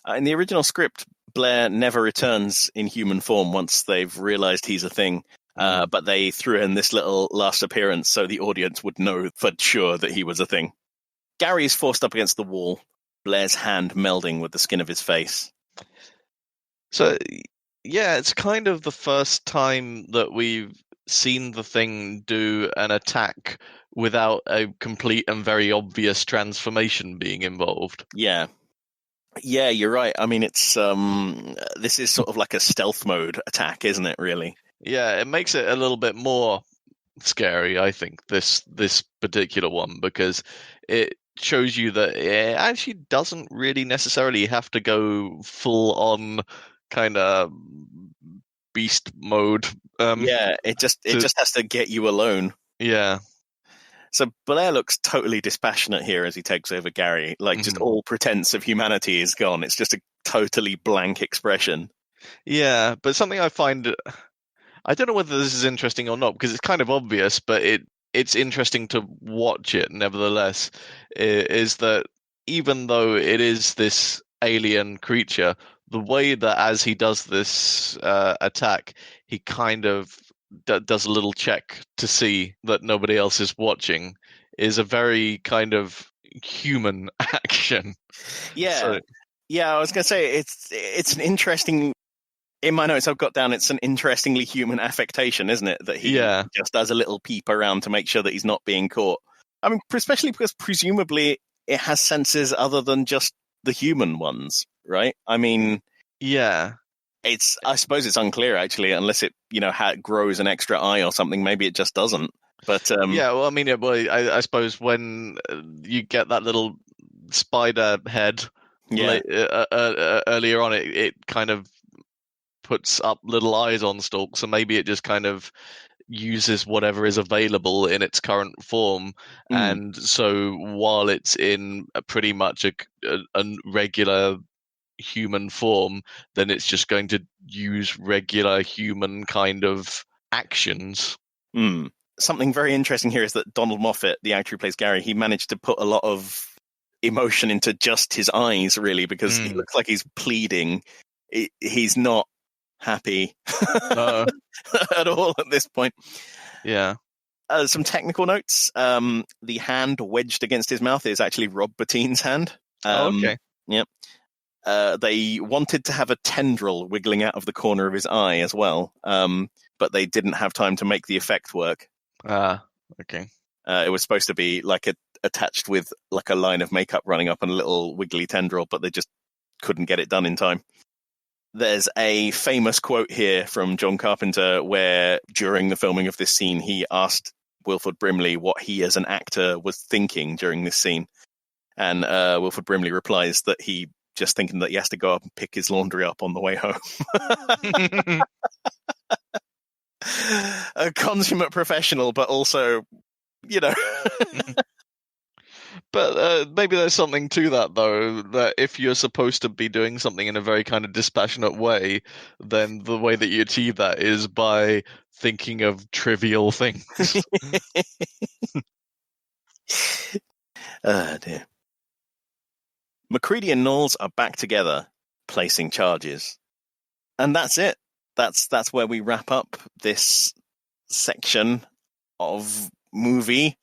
In the original script, Blair never returns in human form once they've realized he's a thing. But they threw in this little last appearance so the audience would know for sure that he was a thing. Gary is forced up against the wall, Blair's hand melding with the skin of his face. So, yeah, it's kind of the first time that we've seen the Thing do an attack without a complete and very obvious transformation being involved. Yeah. Yeah, you're right. I mean, it's this is sort of like a stealth mode attack, isn't it, really? Yeah, it makes it a little bit more scary, I think, this particular one, because it shows you that it actually doesn't really necessarily have to go full on kind of beast mode. Yeah, it just has to get you alone. Yeah. So Blair looks totally dispassionate here as he takes over Gary. Like, just all pretense of humanity is gone. It's just a totally blank expression. Yeah, but something I find, I don't know whether this is interesting or not, because it's kind of obvious, but it's interesting to watch it nevertheless, is that even though it is this alien creature, the way that as he does this attack, he kind of does a little check to see that nobody else is watching, is a very kind of human action. Yeah. So, yeah, I was going to say, it's an interesting... In my notes, I've got down, it's an interestingly human affectation, isn't it? That he just does a little peep around to make sure that he's not being caught. I mean, especially because presumably it has senses other than just the human ones, right? I mean, yeah. I suppose it's unclear, actually, unless it, grows an extra eye or something. Maybe it just doesn't. But yeah, well, I mean, I suppose when you get that little spider head earlier on, it kind of puts up little eyes on stalks, so maybe it just kind of uses whatever is available in its current form. And so while it's in pretty much a regular human form, then it's just going to use regular human kind of actions. Something very interesting here is that Donald Moffat, the actor who plays Gary, he managed to put a lot of emotion into just his eyes, really, because he looks like he's pleading. He's not happy at all at this point. Yeah. Some technical notes. The hand wedged against his mouth is actually Rob Bottin's hand. Okay. Yep. They wanted to have a tendril wiggling out of the corner of his eye as well, but they didn't have time to make the effect work. Okay. It was supposed to be like attached with like a line of makeup running up and a little wiggly tendril, but they just couldn't get it done in time. There's a famous quote here from John Carpenter where, during the filming of this scene, he asked Wilford Brimley what he as an actor was thinking during this scene. And Wilford Brimley replies that he just thinking that he has to go up and pick his laundry up on the way home. A consummate professional, but also, But maybe there's something to that, though, that if you're supposed to be doing something in a very kind of dispassionate way, then the way that you achieve that is by thinking of trivial things. Oh, dear. McCready and Knowles are back together, placing charges. And that's it. That's where we wrap up this section of movie.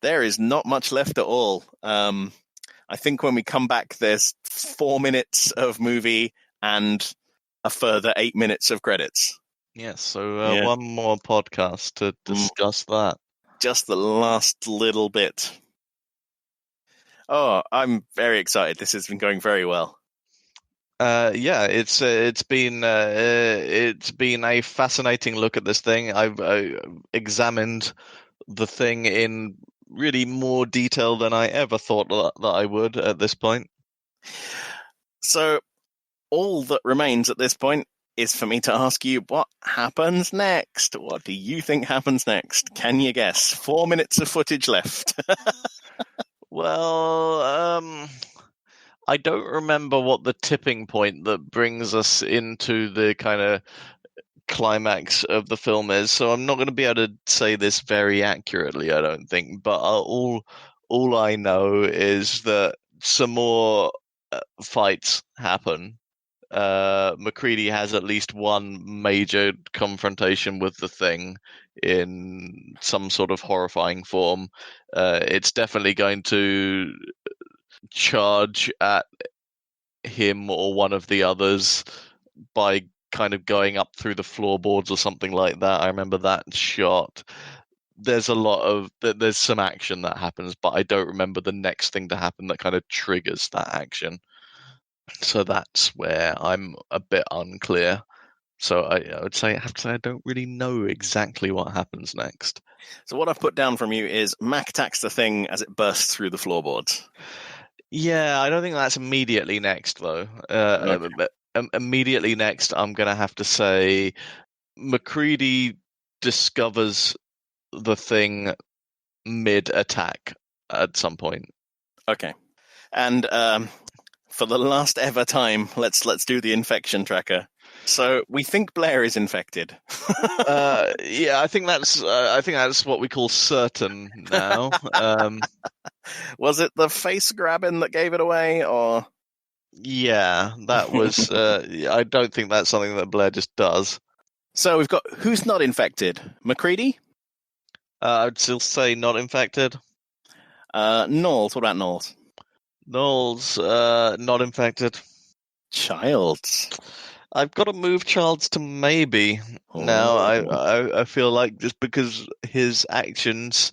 There is not much left at all. I think when we come back, there's 4 minutes of movie and a further 8 minutes of credits. Yes, so one more podcast to discuss that. Just the last little bit. Oh, I'm very excited. This has been going very well. Yeah, it's been a fascinating look at this thing. I've examined the thing in really more detail than I ever thought that I would at this point. So all that remains at this point is for me to ask you, what happens next? What do you think happens next? Can you guess? 4 minutes of footage left. Well, I don't remember what the tipping point that brings us into the kind of climax of the film is, so I'm not going to be able to say this very accurately, I don't think. But all I know is that some more fights happen. McCready has at least one major confrontation with the Thing in some sort of horrifying form. It's definitely going to charge at him or one of the others by kind of going up through the floorboards or something like that. I remember that shot. There's there's some action that happens, but I don't remember the next thing to happen that kind of triggers that action. So that's where I'm a bit unclear. So I have to say I don't really know exactly what happens next. So what I've put down from you is Mac attacks the thing as it bursts through the floorboards. Yeah, I don't think that's immediately next, though. Okay. Immediately next, I'm going to have to say McCready discovers the thing mid-attack at some point. Okay. And for the last ever time, let's do the infection tracker. So we think Blair is infected. Yeah, I think that's what we call certain now. Was it the face grabbing that gave it away, or? Yeah, that was. I don't think that's something that Blair just does. So we've got who's not infected? McCready? I'd still say not infected. Knowles. What about Knowles? Knowles, not infected. Childs. I've got to move Childs to maybe now. I feel like just because his actions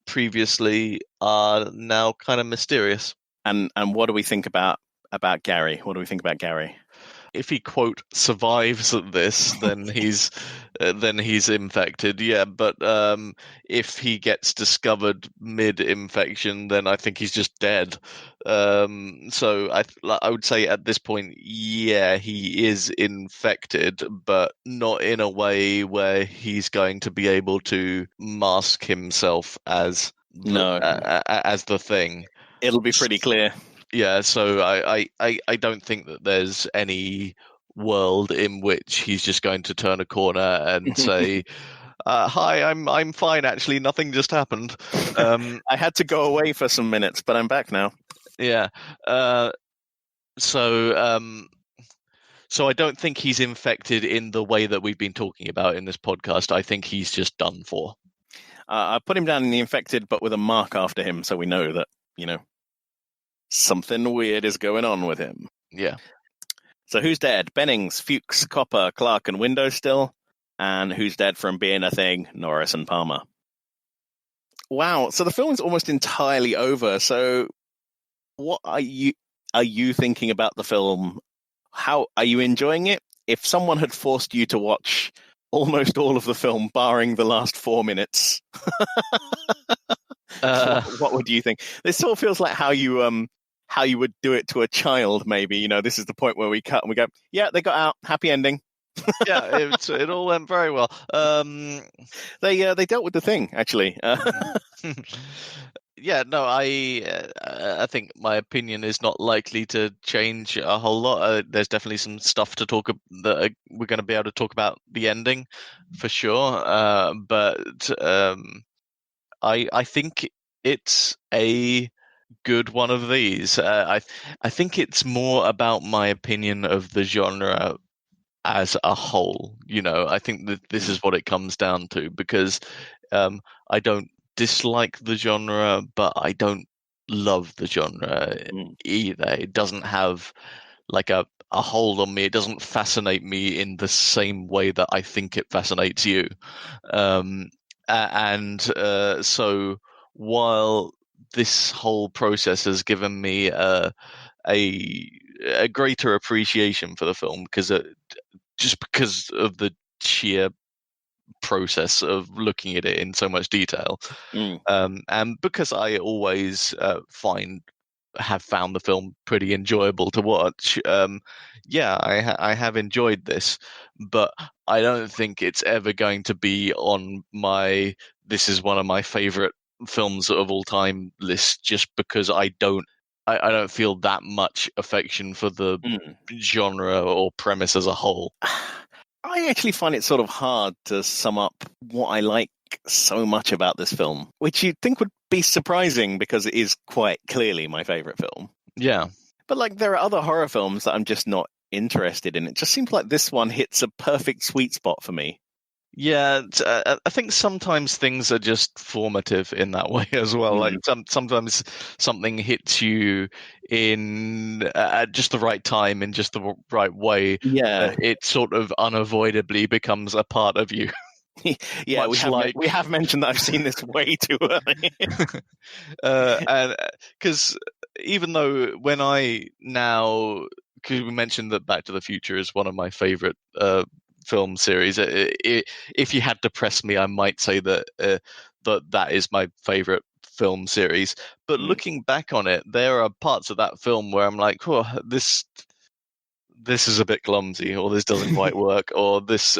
previously are now kind of mysterious. And what do we think about Gary? What do we think about Gary? If he quote survives this, then he's infected. Yeah, but if he gets discovered mid-infection, then I think he's just dead. So I would say at this point, yeah, he is infected, but not in a way where he's going to be able to mask himself as the thing. It'll be pretty clear. Yeah, so I don't think that there's any world in which he's just going to turn a corner and say, "Hi, I'm fine. Actually, nothing just happened." I had to go away for some minutes, but I'm back now. Yeah. So I don't think he's infected in the way that we've been talking about in this podcast. I think he's just done for. I put him down in the infected, but with a mark after him, so we know that something weird is going on with him. Yeah. So who's dead? Bennings, Fuchs, Copper, Clark, and Windows still. And who's dead from being a thing? Norris and Palmer. Wow. So the film's almost entirely over. So what are you thinking about the film? How are you enjoying it? If someone had forced you to watch almost all of the film, barring the last 4 minutes, what would you think? This sort of feels like how you would do it to a child, maybe. This is the point where we cut and we go, yeah, they got out, happy ending. Yeah, it all went very well. They dealt with the thing, actually. Yeah, no, I think my opinion is not likely to change a whole lot. There's definitely some stuff to talk that we're going to be able to talk about the ending for sure. But I think it's a good one of these. I think it's more about my opinion of the genre as a whole. I think that this is what it comes down to, because I don't dislike the genre, but I don't love the genre either. It doesn't have like a hold on me. It doesn't fascinate me in the same way that I think it fascinates you. So while this whole process has given me a greater appreciation for the film, just because of the sheer process of looking at it in so much detail, and because I always have found the film pretty enjoyable to watch. I have enjoyed this, but I don't think it's ever going to be on this is one of my favorite films of all time list, just because I don't feel that much affection for the genre or premise as a whole. I actually find it sort of hard to sum up what I like so much about this film, which you'd think would be surprising because it is quite clearly my favorite film. Yeah. But there are other horror films that I'm just not interested in. It just seems like this one hits a perfect sweet spot for me. Yeah, I think sometimes things are just formative in that way as well. Like Mm, sometimes something hits you in at just the right time, in just the right way. yeah. It sort of unavoidably becomes a part of you, Yeah, much we like have mentioned that I've seen this way too early. and because even though when I now, because we mentioned that Back to the Future is one of my favorite film series, if you had to press me, I might say that that is my favorite film series. But Mm, looking back on it, there are parts of that film where I'm like, oh, this is a bit clumsy, or this doesn't quite work, or this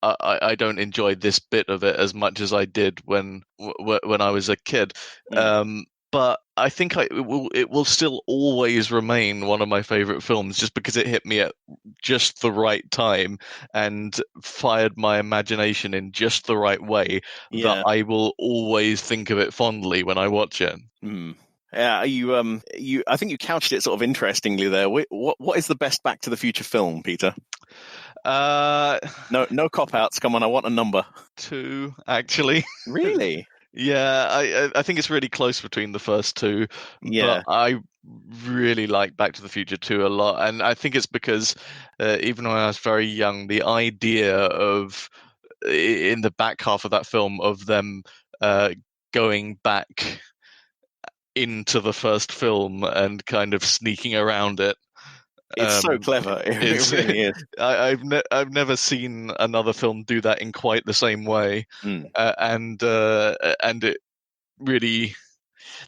I don't enjoy this bit of it as much as I did when I was a kid. mm. Um, but I think it will still always remain one of my favorite films, just because it hit me at just the right time and fired my imagination in just the right way, that Yeah. I will always think of it fondly when I watch it. Mm. Yeah, I think you couched it sort of interestingly there. What is the best Back to the Future film, Peter? Uh, No cop outs. Come on, I want a number. Two actually. Really? Yeah, I think it's really close between the first two, but Yeah. I really like Back to the Future 2 a lot, and I think it's because even when I was very young, the idea of in the back half of that film of them uh, going back into the first film and kind of sneaking around it It's so clever. It is really is. I've never seen another film do that in quite the same way, Mm. and it really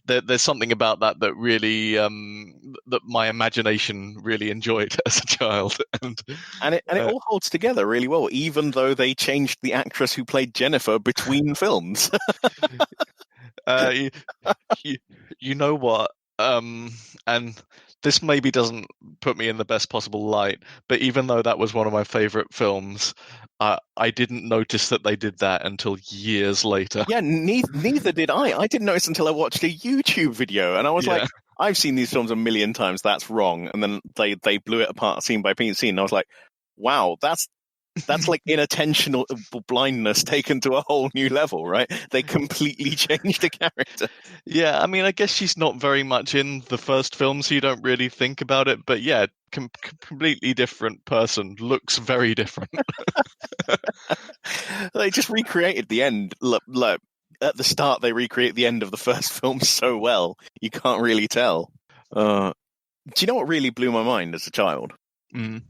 there's something about that really that my imagination really enjoyed as a child, And it uh, all holds together really well, even though they changed the actress who played Jennifer between films. you, you you know what, and this maybe doesn't put me in the best possible light, but even though that was one of my favorite films, I didn't notice that they did that until years later. Yeah, neither did I. I didn't notice until I watched a YouTube video, and I was like, Yeah. I've seen these films a million times. That's wrong. And then they blew it apart scene by scene. And I was like, wow, that's like inattentional blindness taken to a whole new level, right? They completely changed the character. Yeah, I mean, I guess she's not very much in the first film, so you don't really think about it. But yeah, completely different person, looks very different. They just recreated the end. Look, at the start, they recreate the end of the first film so well, you can't really tell. Do you know what really blew my mind as a child? Mm.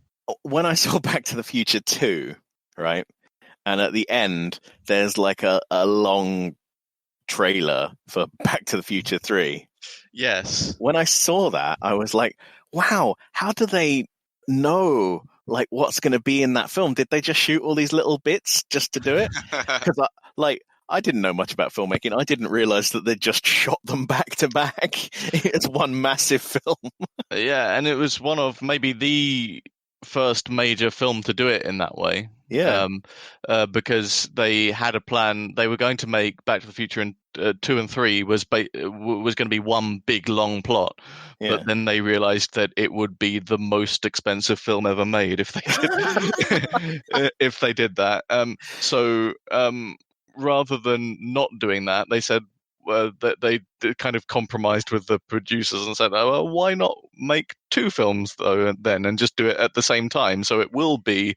When I saw Back to the Future 2, right? And at the end, there's like a long trailer for Back to the Future 3. Yes. When I saw that, I was like, wow, how do they know like what's going to be in that film? Did they just shoot all these little bits just to do it? Because I didn't know much about filmmaking. I didn't realize that they just shot them back to back. It's one massive film. Yeah, and it was one of maybe the first major film to do it in that way. Yeah, Um, because they had a plan. They were going to make Back to the Future, and 2 and 3 was going to be one big long plot, but yeah. then they realized that it would be the most expensive film ever made if they did if they did that. Rather than not doing that, they said that they kind of compromised with the producers and said, "Oh, well, why not make two films though, then, and just do it at the same time? So it will be,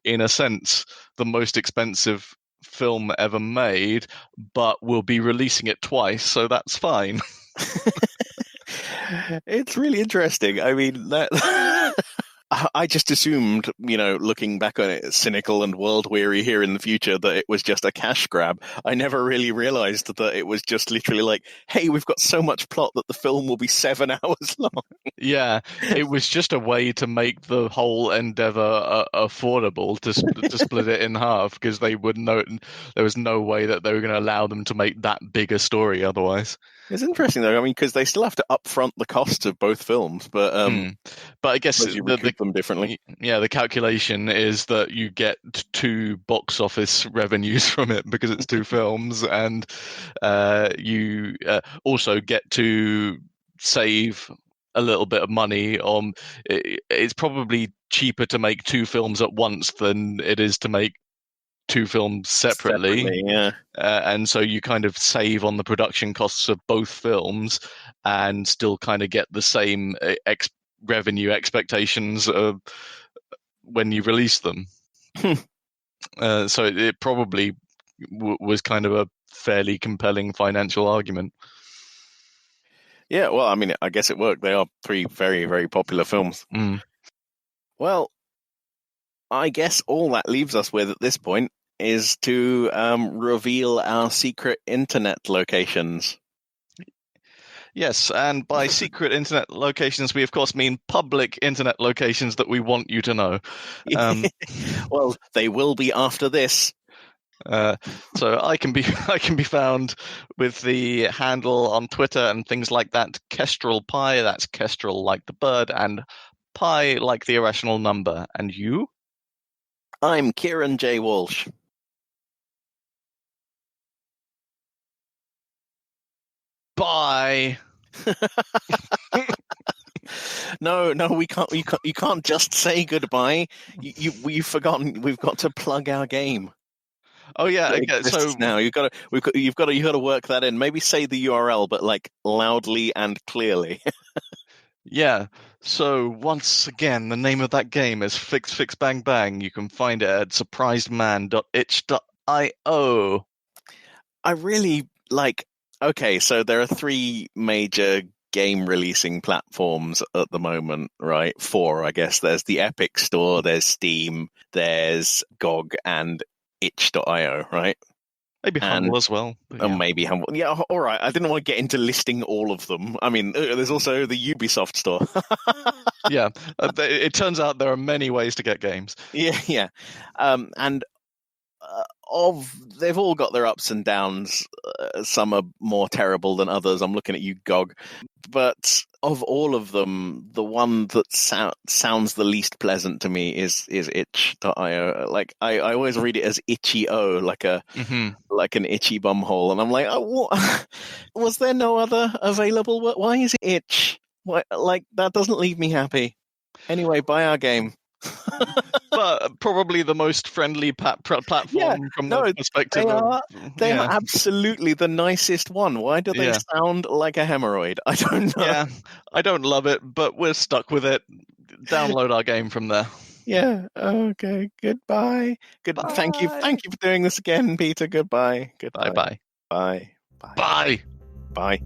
in a sense, the most expensive film ever made, but we'll be releasing it twice, so that's fine." It's really interesting. I mean, that I just assumed, looking back on it, cynical and world weary here in the future, that it was just a cash grab. I never really realized that it was just literally like, hey, we've got so much plot that the film will be 7 hours long. Yeah, it was just a way to make the whole endeavor affordable to split it in half, because they would know there was no way that they were going to allow them to make that big a story otherwise. It's interesting though. I mean, because they still have to upfront the costs of both films, but But I guess suppose you recoup them differently. yeah, the calculation is that you get two box office revenues from it because it's two films, and you also get to save a little bit of money on. It's probably cheaper to make two films at once than it is to make two films separately. Yeah. And so you kind of save on the production costs of both films and still kind of get the same revenue expectations when you release them. So it probably was kind of a fairly compelling financial argument. Yeah, well, I mean, I guess it worked. They are three very, very popular films. Mm. Well, I guess all that leaves us with at this point is to reveal our secret internet locations. Yes, and by secret internet locations, we of course mean public internet locations that we want you to know. Well, they will be after this. So I can be found with the handle on Twitter and things like that, Kestrel Pi. That's Kestrel like the bird, and Pi like the irrational number. And you? I'm Kieran J. Walsh. Bye. No, we can't. You can't just say goodbye. We've forgotten. We've got to plug our game. Oh yeah. Okay, so now you've got to work that in. Maybe say the URL, but like loudly and clearly. Yeah. So once again, the name of that game is Fix Fix Bang Bang. You can find it at surprisedman.itch.io. I really like. Okay, so there are three major game releasing platforms at the moment, right? Four, I guess. There's the Epic Store, there's Steam, there's GOG, and itch.io, right? Maybe Humble as well. Yeah. Maybe Humble. Yeah, all right. I didn't want to get into listing all of them. I mean, there's also the Ubisoft store. Yeah, it turns out there are many ways to get games. Yeah. And they've all got their ups and downs. Some are more terrible than others. I'm looking at you, GOG. But of all of them, the one that sounds the least pleasant to me is itch.io. Like I always read it as itchy-o, like an itchy bumhole, and I'm like, oh, what? Was there no other available? Why is it itch? Why, like that doesn't leave me happy. Anyway, buy our game. But probably the most friendly platform from the perspective they are absolutely the nicest one. Why do they sound like a hemorrhoid? I don't know. Yeah, I don't love it, but we're stuck with it. Download our game from there. Yeah. Okay. Goodbye. Bye. Thank you for doing this again, Peter. Goodbye. Bye. Bye. Bye. Bye.